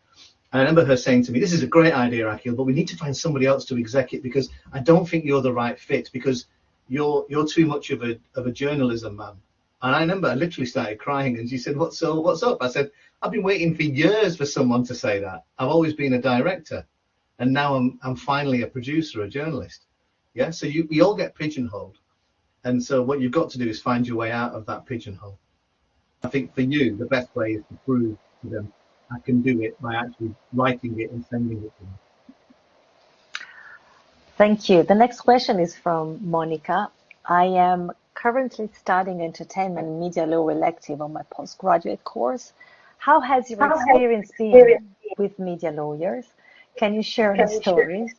I remember her saying to me, "This is a great idea, Aaqil, but we need to find somebody else to exec it, because I don't think you're the right fit, because you're too much of a journalism man." And I remember I literally started crying, and she said, what's up? I said, "I've been waiting for years for someone to say that. I've always been a director, and now I'm finally a producer, a journalist." Yeah, so we all get pigeonholed. And so what you've got to do is find your way out of that pigeonhole. I think for you, the best way is to prove to them, I can do it, by actually writing it and sending it to them. Thank you. The next question is from Monica. I am currently studying entertainment and media law elective on my postgraduate course. How has your experience been with media lawyers? Can you share your stories?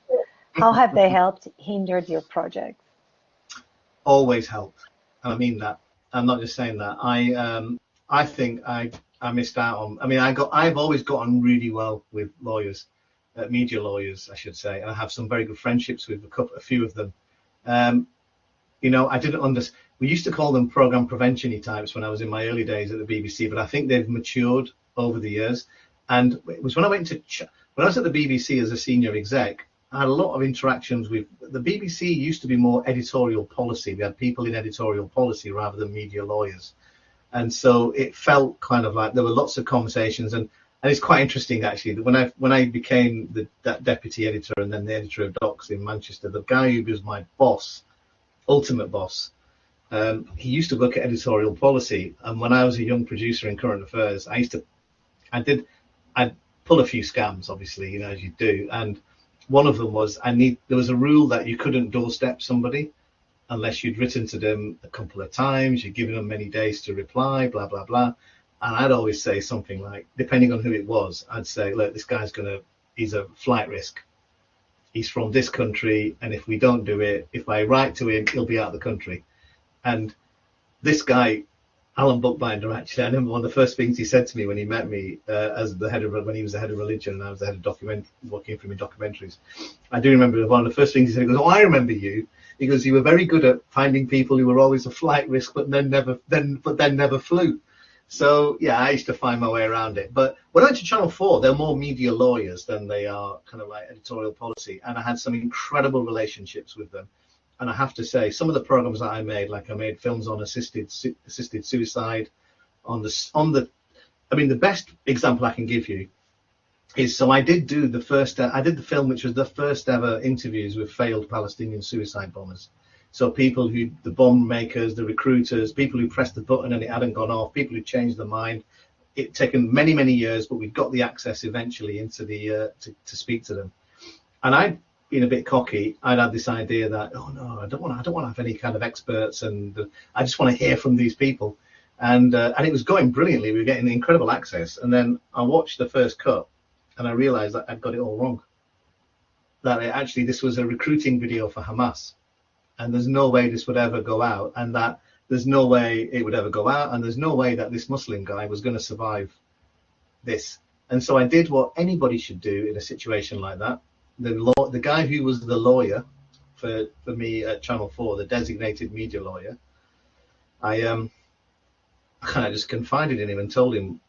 How have they helped, hindered your project? Always helped, and I mean that. I'm not just saying that. I think I missed out on. I mean, I've always gotten really well with lawyers, media lawyers, I should say, and I have some very good friendships with a few of them. I didn't understand. We used to call them program prevention-y types when I was in my early days at the BBC, but I think they've matured over the years. And it was when I was at the BBC as a senior exec, I had a lot of interactions with the BBC. Used to be more editorial policy. We had people in editorial policy rather than media lawyers. And so it felt kind of like there were lots of conversations, and it's quite interesting actually that when I became that deputy editor and then the editor of Docs in Manchester, the guy who was my boss, ultimate boss, he used to work at editorial policy. And when I was a young producer in current affairs, I'd pull a few scams, obviously, as you do. And one of them was there was a rule that you couldn't doorstep somebody unless you'd written to them a couple of times, you'd given them many days to reply, blah, blah, blah. And I'd always say something like, depending on who it was, I'd say, look, this guy's he's a flight risk. He's from this country, and if we don't do it, if I write to him, he'll be out of the country. And this guy, Alan Bookbinder, actually, I remember one of the first things he said to me when he met me when he was the head of religion and I was the head of working for him in documentaries. I do remember one of the first things he said. He goes, "Oh, I remember you, because you were very good at finding people who were always a flight risk, but then never flew." So yeah, I used to find my way around it. But when I went to Channel 4, they're more media lawyers than they are kind of like editorial policy, and I had some incredible relationships with them. And I have to say, some of the programs that I made, like I made films on assisted suicide, the best example I can give you is, so I did the film which was the first ever interviews with failed Palestinian suicide bombers. So people the bomb makers, the recruiters, people who pressed the button and it hadn't gone off, people who changed their mind. It'd taken many, many years, but we got the access eventually into to speak to them. And I'd been a bit cocky. I'd had this idea that, oh no, I don't want to have any kind of experts, and I just want to hear from these people. And it was going brilliantly. We were getting incredible access. And then I watched the first cut, and I realized that I'd got it all wrong. That this was a recruiting video for Hamas. and there's no way this would ever go out, and that there's no way it would ever go out, and there's no way that this Muslim guy was going to survive this. And so I did what anybody should do in a situation like that. The guy who was the lawyer for me at Channel 4, the designated media lawyer, I kind of just confided in him and told him,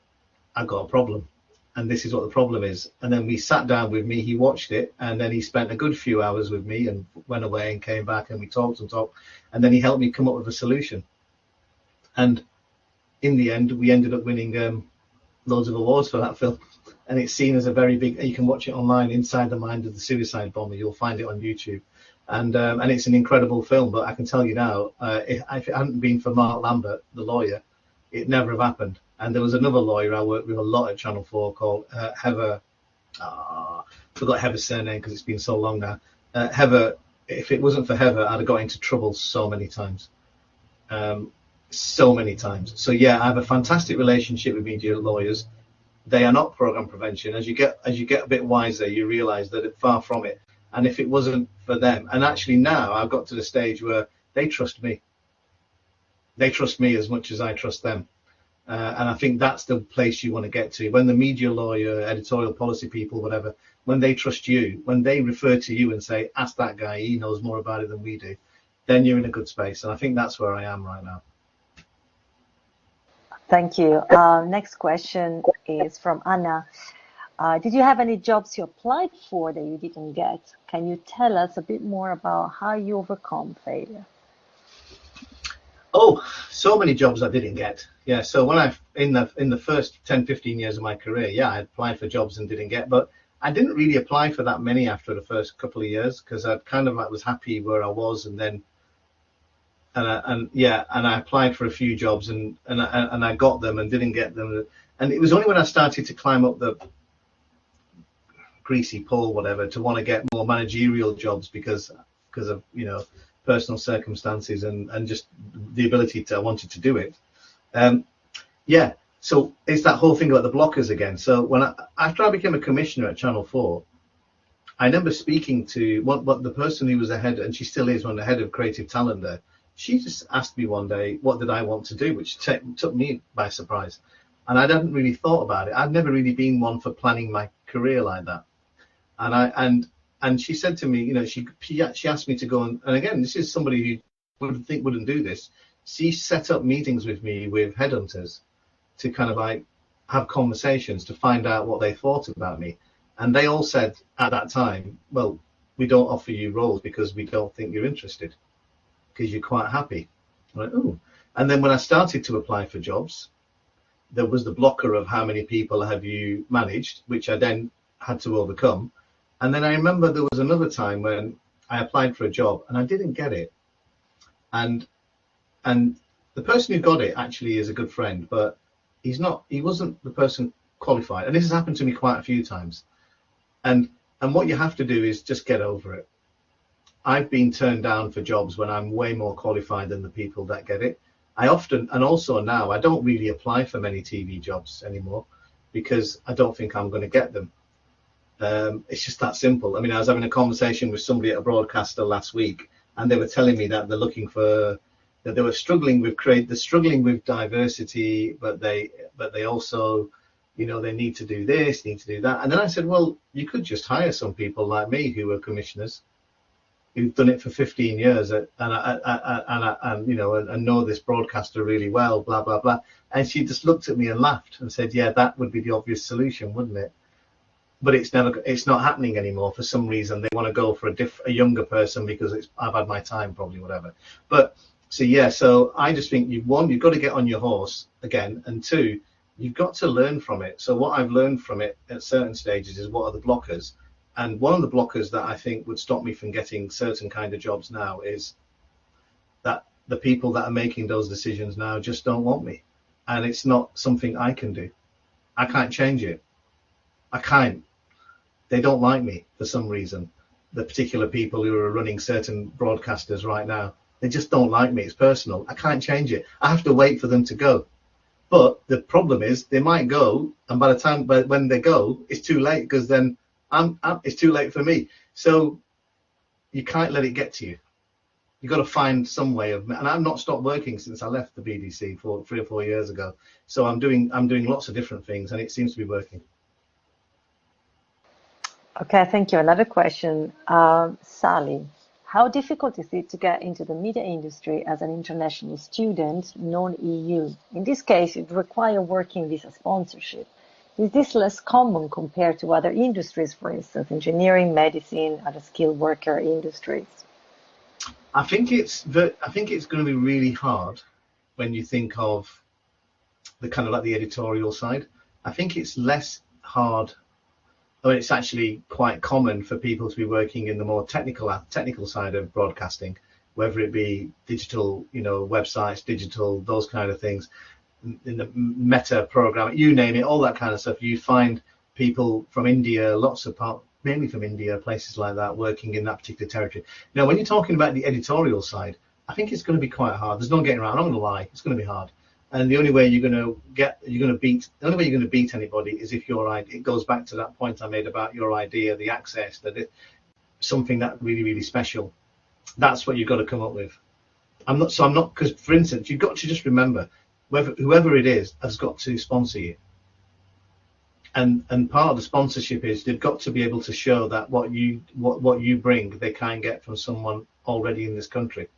I've got a problem, and this is what the problem is. And then we sat down with me, he watched it, and then he spent a good few hours with me and went away and came back, and we talked, and then he helped me come up with a solution. And in the end, we ended up winning loads of awards for that film. And it's seen as a very big, you can watch it online, Inside the Mind of the Suicide Bomber. You'll find it on YouTube. And it's an incredible film, but I can tell you now, if it hadn't been for Mark Lambert, the lawyer, it never have happened. And there was another lawyer I worked with a lot at Channel 4 called Heather. Forgot Heather's surname because it's been so long now. Heather, if it wasn't for Heather, I'd have got into trouble so many times. So many times. So yeah, I have a fantastic relationship with media lawyers. They are not program prevention. As you get a bit wiser, you realise that it's far from it. And if it wasn't for them, and actually now I've got to the stage where they trust me. They trust me as much as I trust them. And I think that's the place you want to get to. When the media lawyer, editorial policy people, whatever, when they trust you, when they refer to you and say, ask that guy, he knows more about it than we do, then you're in a good space. And I think that's where I am right now. Thank you. Next question is from Anna. Did you have any jobs you applied for that you didn't get? Can you tell us a bit more about how you overcome failure? Oh, so many jobs I didn't get. Yeah, so when in the first 10, 15 years of my career, yeah, I applied for jobs and didn't get, but I didn't really apply for that many after the first couple of years because I kind of was happy where I was, and then I applied for a few jobs and I got them and didn't get them, and it was only when I started to climb up the greasy pole, whatever, to want to get more managerial jobs because of personal circumstances and just the ability to I wanted to do it. So it's that whole thing about the blockers again. So after I became a commissioner at Channel 4, I remember speaking to what the person who was the head, and she still is, the head of creative talent there. She just asked me one day, what did I want to do, which took me by surprise. And I hadn't really thought about it. I'd never really been one for planning my career like that. And she said to me, she asked me to go and again, this is somebody who wouldn't do this. She set up meetings with me with headhunters to kind of like have conversations to find out what they thought about me. And they all said at that time, well, we don't offer you roles because we don't think you're interested, because you're quite happy. I'm like, oh. And then when I started to apply for jobs, there was the blocker of how many people have you managed, which I then had to overcome. And then I remember there was another time when I applied for a job and I didn't get it. And the person who got it actually is a good friend, but he wasn't the person qualified. And this has happened to me quite a few times. And what you have to do is just get over it. I've been turned down for jobs when I'm way more qualified than the people that get it. I often, and also now, I don't really apply for many TV jobs anymore because I don't think I'm going to get them. It's just that simple. I mean, I was having a conversation with somebody at a broadcaster last week, and they were telling me that they're looking for, that they were struggling with diversity, but they also, they need to do this, need to do that. And then I said, well, you could just hire some people like me who are commissioners, who've done it for 15 years and know this broadcaster really well, blah, blah, blah. And she just looked at me and laughed and said, yeah, that would be the obvious solution, wouldn't it? But it's not happening anymore for some reason. They want to go for a younger person because I've had my time, probably, whatever. But so I just think you've got to get on your horse again, and two, you've got to learn from it. So what I've learned from it at certain stages is what are the blockers. And one of the blockers that I think would stop me from getting certain kind of jobs now is that the people that are making those decisions now just don't want me. And it's not something I can do. I can't change it. I can't. They don't like me for some reason. The particular people who are running certain broadcasters right now, they just don't like me. It's personal. I can't change it. I have to wait for them to go. But the problem is they might go, and by the time when they go, it's too late because then it's too late for me. So you can't let it get to you. You've got to find some way of, and I've not stopped working since I left the BDC 3 or 4 years ago. So I'm doing lots of different things, and it seems to be working. Okay, thank you. Another question, Sally. How difficult is it to get into the media industry as an international student, non-EU? In this case, it requires working visa sponsorship. Is this less common compared to other industries, for instance, engineering, medicine, other skilled worker industries? I think it's going to be really hard when you think of the kind of like the editorial side. I think it's less hard. It's actually quite common for people to be working in the more technical side of broadcasting, whether it be digital, websites, digital, those kind of things, in the meta program, you name it, all that kind of stuff. You find people from India, mainly from India, places like that, working in that particular territory. Now, when you're talking about the editorial side, I think it's going to be quite hard. There's no getting around. I'm not going to lie, it's going to be hard. And the only way you're going to beat anybody is if it goes back to that point I made about your idea, the access, something that really, really special. That's what you've got to come up with. Because, for instance, you've got to just remember, whoever it is has got to sponsor you. And part of the sponsorship is they've got to be able to show that what you bring, they can't get from someone already in this country.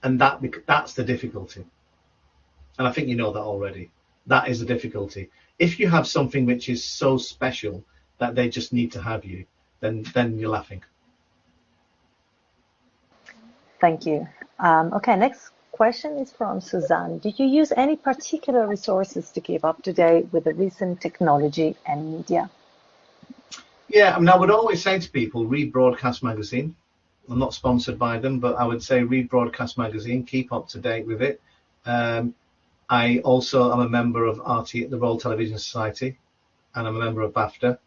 And that's the difficulty. And I think you know that already. That is the difficulty. If you have something which is so special that they just need to have you, then you're laughing. Thank you. Okay, next question is from Suzanne. Do you use any particular resources to keep up to date with the recent technology and media? Yeah, I would always say to people, read Broadcast Magazine. I'm not sponsored by them, but I would say read Broadcast Magazine, keep up to date with it. I also am a member of the Royal Television Society, and I'm a member of BAFTA.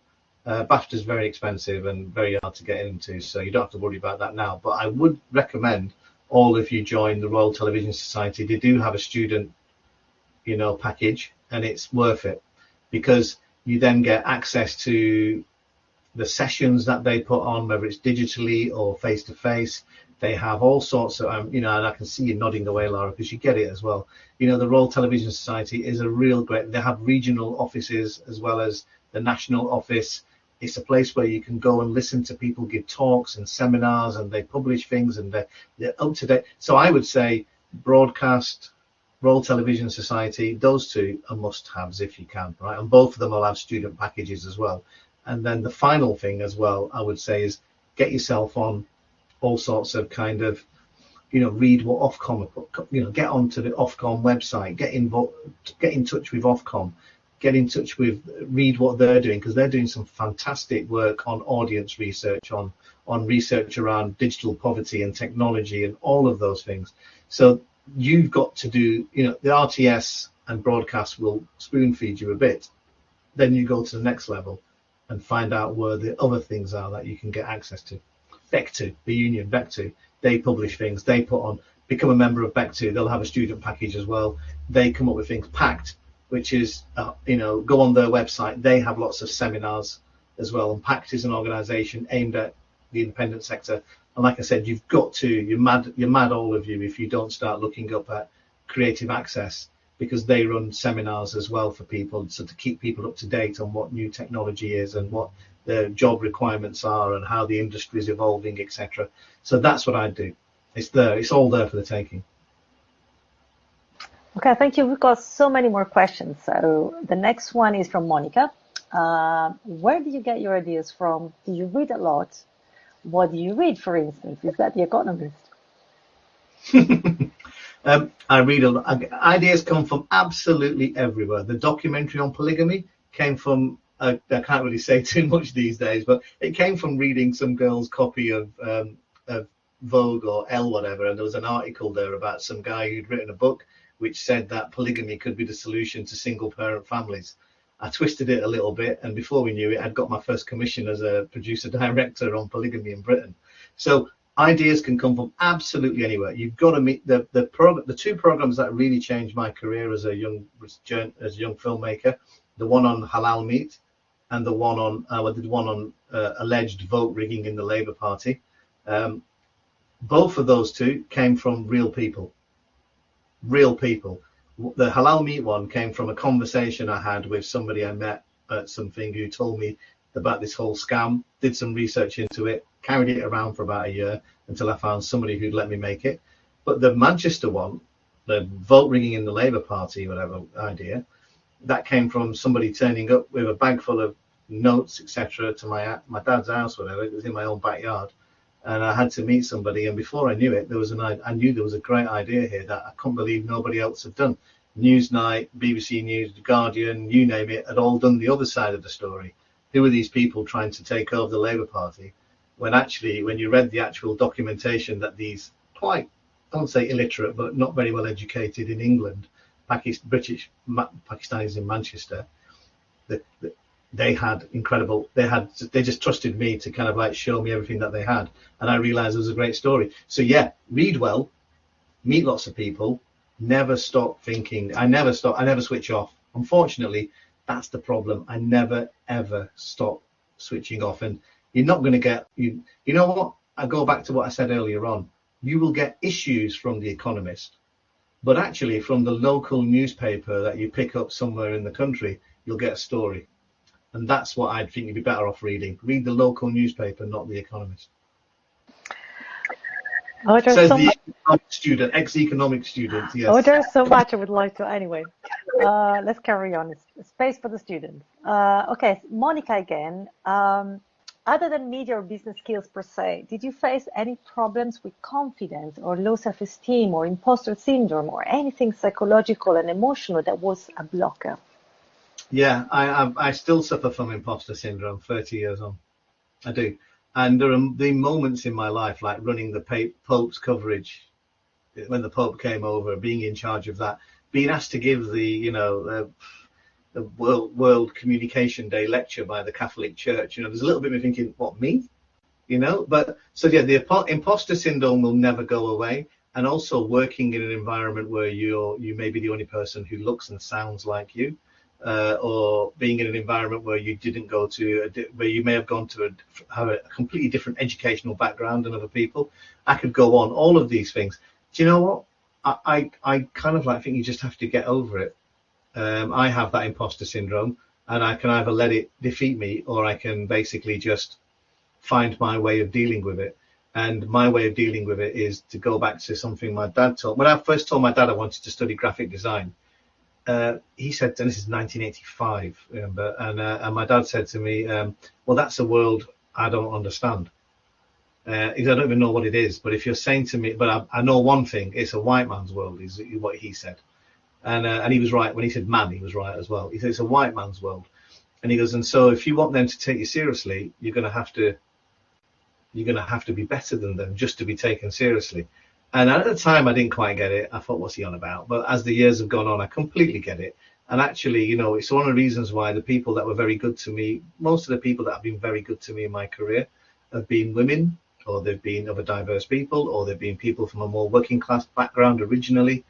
BAFTA is very expensive and very hard to get into, so you don't have to worry about that now. But I would recommend all of you join the Royal Television Society. They do have a student, package, and it's worth it because you then get access to the sessions that they put on, whether it's digitally or face to face. They have all sorts of, and I can see you nodding away, Laura, because you get it as well. The Royal Television Society is a real great, they have regional offices as well as the national office. It's a place where you can go and listen to people give talks and seminars, and they publish things, and they're up to date. So I would say Broadcast, Royal Television Society, those two are must-haves if you can, right? And both of them will have student packages as well. And then the final thing as well, I would say, is get yourself on all sorts of kind of, read what Ofcom, get onto the Ofcom website, get in touch with Ofcom, read what they're doing, because they're doing some fantastic work on audience research, on research around digital poverty and technology and all of those things. So you've got to do, the RTS and broadcast will spoon feed you a bit. Then you go to the next level and find out where the other things are that you can get access to. BEC2, the union, BEC2, they publish things, they put on, become a member of BEC2, they'll have a student package as well. They come up with things. PACT, which is, go on their website, they have lots of seminars as well. And PACT is an organisation aimed at the independent sector. And like I said, you're mad all of you if you don't start looking up at Creative Access, because they run seminars as well for people, so to keep people up to date on what new technology is and what the job requirements are and how the industry is evolving, etc. So that's what I do. It's all there for the taking. Okay, thank you. We've got so many more questions. So the next one is from Monica. Where do you get your ideas from? Do you read a lot? What do you read, for instance? Is that The Economist? I read a lot. Ideas come from absolutely everywhere. The documentary on polygamy came from, I can't really say too much these days, but it came from reading some girl's copy of Vogue or Elle, whatever, and there was an article there about some guy who'd written a book which said that polygamy could be the solution to single parent families. I twisted it a little bit, and before we knew it, I'd got my first commission as a producer director on polygamy in Britain. So ideas can come from absolutely anywhere. You've got to meet the two programs that really changed my career as a young filmmaker. The one on halal meat, and the one on alleged vote rigging in the Labour Party. Both of those two came from real people. Real people. The halal meat one came from a conversation I had with somebody I met at something who told me about this whole scam, did some research into it, carried it around for about a year until I found somebody who'd let me make it. But the Manchester one, the vote rigging in the Labour Party, whatever idea, that came from somebody turning up with a bag full of notes, etc., to my dad's house, whatever. It was in my own backyard. And I had to meet somebody, and before I knew it, I knew there was a great idea here that I couldn't believe nobody else had done. Newsnight, BBC News, The Guardian, you name it, had all done the other side of the story. Who were these people trying to take over the Labour Party? When actually, when you read the actual documentation that these quite, I won't say illiterate, but not very well educated in England, British Pakistanis in Manchester, they had incredible, they just trusted me to kind of like show me everything that they had. And I realized it was a great story. So yeah, read well, meet lots of people, never stop thinking. I never switch off. Unfortunately, that's the problem. I never, ever stop switching off. And you're not going to get, you know what? I go back to what I said earlier on. You will get issues from The Economist, but actually from the local newspaper that you pick up somewhere in the country, you'll get a story. And that's what I think you'd be better off reading. Read the local newspaper, not The Economist. Oh, Says the economic student, ex-economic student, yes. Oh, there's so much I would like to. Anyway, let's carry on. It's space for the students. Okay, Monica again. Other than media or business skills per se, did you face any problems with confidence or low self-esteem or imposter syndrome or anything psychological and emotional that was a blocker? Yeah, I still suffer from imposter syndrome 30 years on. I do. And there are the moments in my life, like running the Pope's coverage, when the Pope came over, being in charge of that, being asked to give the World Communication Day lecture by the Catholic Church. There's a little bit of me thinking, what, me? But so yeah, the imposter syndrome will never go away. And also working in an environment where you may be the only person who looks and sounds like you. Or being in an environment where you didn't go to, where you may have gone to have a completely different educational background than other people. I could go on, all of these things. Do you know what? I kind of like think you just have to get over it. I have that imposter syndrome, and I can either let it defeat me, or I can basically just find my way of dealing with it. And my way of dealing with it is to go back to something my dad taught. When I first told my dad I wanted to study graphic design, he said, and this is 1985, remember, and my dad said to me, well, that's a world I don't understand. I don't even know what it is, but if you're saying to me, but I know one thing, it's a white man's world, is what he said. And he was right. When he said man, he was right as well. He said it's a white man's world. And he goes, and so if you want them to take you seriously, you're going to have to be better than them just to be taken seriously. And at the time, I didn't quite get it. I thought, what's he on about? But as the years have gone on, I completely get it. And actually, it's one of the reasons why the people that were very good to me, most of the people that have been very good to me in my career have been women, or they've been other diverse people, or they've been people from a more working class background originally.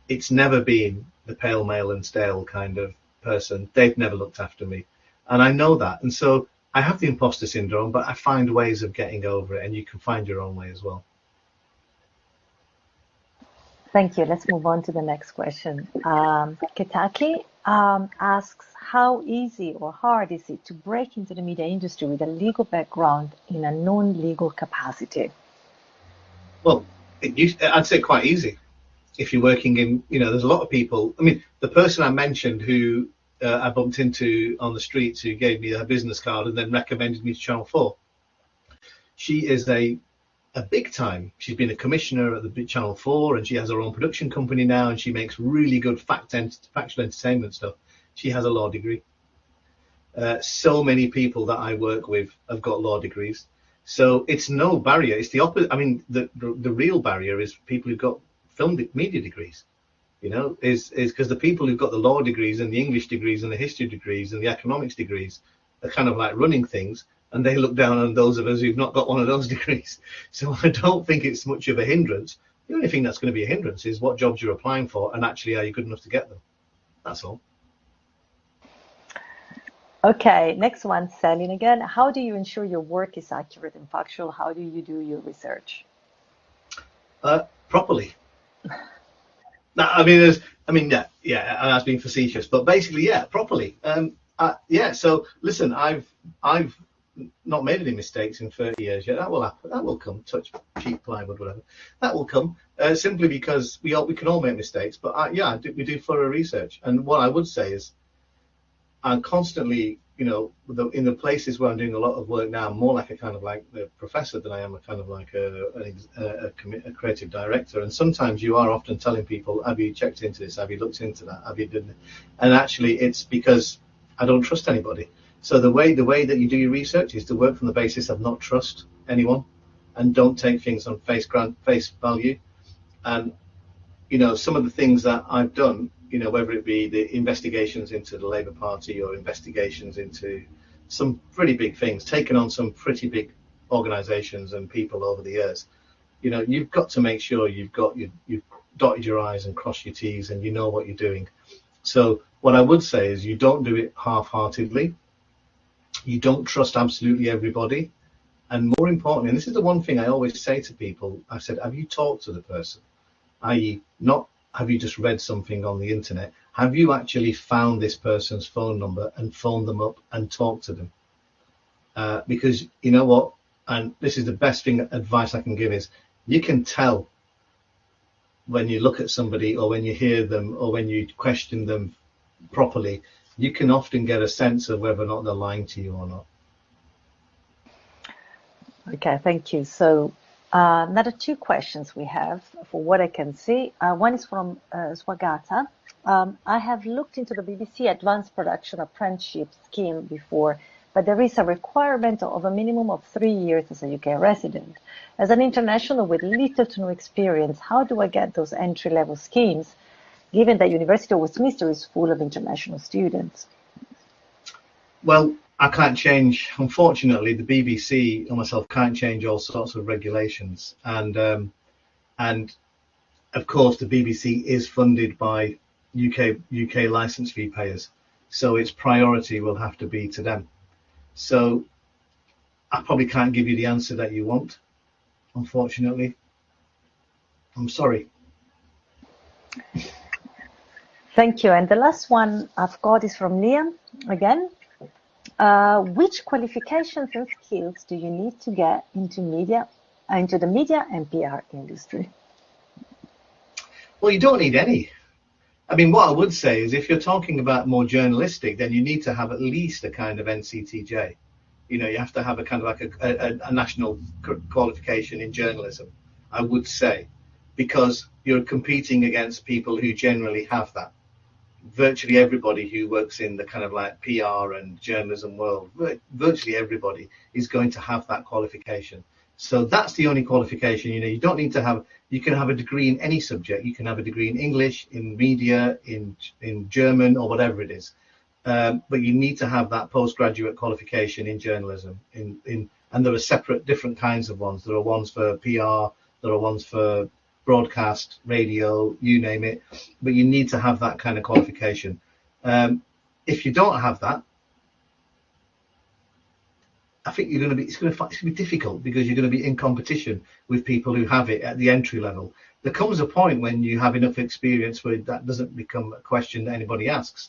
It's never been the pale male and stale kind of person. They've never looked after me. And I know that. And so I have the imposter syndrome, but I find ways of getting over it, and you can find your own way as well. Thank you. Let's move on to the next question. Ketaki asks, how easy or hard is it to break into the media industry with a legal background in a non-legal capacity? Well, I'd say quite easy. If you're working in, there's a lot of people. I mean, the person I mentioned who I bumped into on the streets, who gave me her business card and then recommended me to Channel 4. She is a big time. She's been a commissioner at the Channel 4, and she has her own production company now, and she makes really good factual entertainment stuff. She has a law degree. So many people that I work with have got law degrees. So it's no barrier. It's the opposite. I mean, the real barrier is people who've got media degrees. Is because the people who've got the law degrees and the English degrees and the history degrees and the economics degrees are kind of like running things, and they look down on those of us who've not got one of those degrees. So I don't think it's much of a hindrance. The only thing that's going to be a hindrance is what jobs you're applying for, and actually, are you good enough to get them? That's all. Okay, next one, Celine again. How do you ensure your work is accurate and factual? How do you do your research? Properly. No, yeah, I was being facetious, but basically, yeah, properly. Yeah. So listen, I've not made any mistakes in 30 years yet. That will happen. That will come. Touch cheap plywood, whatever. That will come. Simply because we can all make mistakes. But we do thorough research. And what I would say is, I'm constantly, in the places where I'm doing a lot of work now, I'm more like a kind of like the professor than I am a kind of like a creative director. And sometimes you are often telling people, have you checked into this? Have you looked into that? Have you done it? And actually, it's because I don't trust anybody. So the way that you do your research is to work from the basis of not trust anyone, and don't take things on face value. And some of the things that I've done, whether it be the investigations into the Labour Party or investigations into some pretty big things, taken on some pretty big organisations and people over the years, you've got to make sure you've dotted your I's and crossed your T's, and you know what you're doing. So what I would say is, you don't do it half-heartedly. You don't trust absolutely everybody. And more importantly, and this is the one thing I always say to people, I said, have you talked to the person? I.e., not have you just read something on the internet? Have you actually found this person's phone number and phoned them up and talked to them? Because you know what, and this is the best advice I can give, is you can tell when you look at somebody, or when you hear them, or when you question them properly, you can often get a sense of whether or not they're lying to you or not. Okay, thank you. So another two questions we have, for what I can see. One is from Swagata. I have looked into the BBC Advanced Production Apprenticeship Scheme before, but there is a requirement of a minimum of 3 years as a UK resident. As an international with little to no experience, how do I get those entry-level schemes, given that University of Westminster is full of international students? Well, I can't change, unfortunately, the BBC or myself can't change all sorts of regulations. And of course, the BBC is funded by UK licence fee payers. So its priority will have to be to them. So I probably can't give you the answer that you want, unfortunately. I'm sorry. Thank you. And the last one I've got is from Liam again. Which qualifications and skills do you need to get into the media and PR industry? Well, you don't need any. I mean, what I would say is, if you're talking about more journalistic, then you need to have at least a kind of NCTJ. You have to have a kind of like a national qualification in journalism, I would say, because you're competing against people who generally have that. Virtually everybody who works in the kind of like PR and journalism world, virtually everybody is going to have that qualification. So that's the only qualification. You don't need to have, you can have a degree in any subject. You can have a degree in English, in media, in German, or whatever it is. But you need to have that postgraduate qualification in journalism. And there are different kinds of ones. There are ones for PR, there are ones for broadcast, radio, you name it. But you need to have that kind of qualification. If you don't have that, I think it's going to be difficult, because you're going to be in competition with people who have it at the entry level. There comes a point when you have enough experience where that doesn't become a question that anybody asks.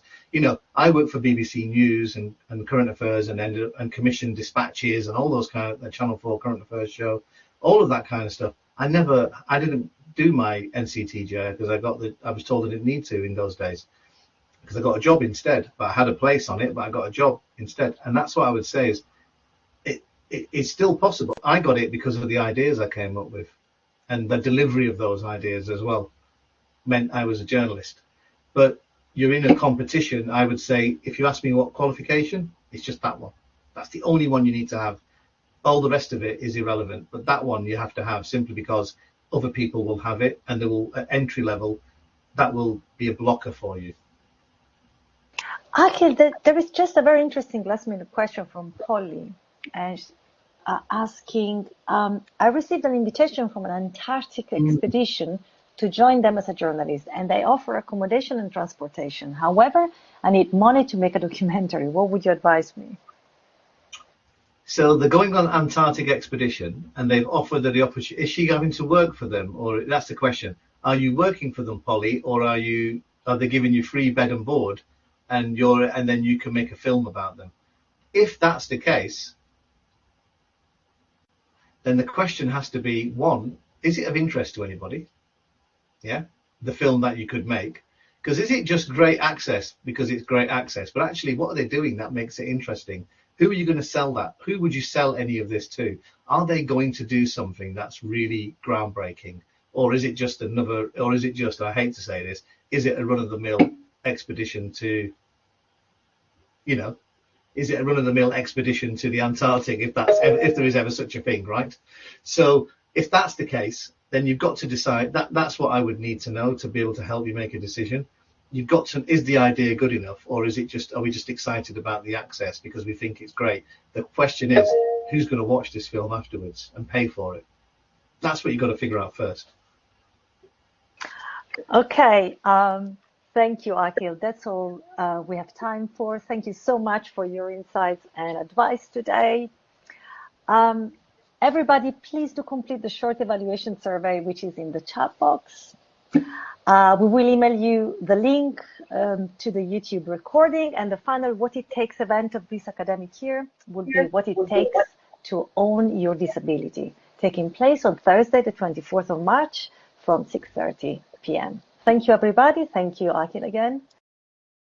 I work for BBC News and Current Affairs and commissioned dispatches and all those kind of Channel 4 Current Affairs show, all of that kind of stuff. I didn't do my NCTJ because I was told I didn't need to in those days, because I got a job instead. But I had a place on it, but I got a job instead. And that's what I would say is, it's still possible. I got it because of the ideas I came up with, and the delivery of those ideas as well meant I was a journalist. But you're in a competition. I would say, if you ask me what qualification, it's just that one. That's the only one you need to have. All the rest of it is irrelevant, but that one you have to have, simply because other people will have it, and they will, at entry level, that will be a blocker for you. Aaqil, there is just a very interesting last minute question from Polly, and asking, I received an invitation from an Antarctic expedition to join them as a journalist, and they offer accommodation and transportation. However, I need money to make a documentary. What would you advise me? So they're going on Antarctic expedition, and they've offered her the opportunity. Is she having to work for them, or that's the question? Are you working for them, Polly, or are they giving you free bed and board, and then you can make a film about them? If that's the case, then the question has to be, one, is it of interest to anybody? Yeah, the film that you could make. Because is it just great access because it's great access? But actually, what are they doing that makes it interesting? Who are you going to sell that? Who would you sell any of this to? Are they going to do something that's really groundbreaking? Or is it just I hate to say this, is it a run-of-the-mill expedition to, is it a run-of-the-mill expedition to the Antarctic, if there is ever such a thing, right? So if that's the case, then you've got to decide. That's what I would need to know to be able to help you make a decision. You've got to, is the idea good enough, or is it just, are we just excited about the access because we think it's great? The question is, who's going to watch this film afterwards and pay for it? That's what you've got to figure out first. Okay. Thank you, Aaqil. That's all we have time for. Thank you so much for your insights and advice today. Everybody, please do complete the short evaluation survey, which is in the chat box. We will email you the link to the YouTube recording, and the final What It Takes event of this academic year will be What It Takes to Own Your Disability, taking place on Thursday, the 24th of March from 6:30 p.m. Thank you, everybody. Thank you, Aaqil, again.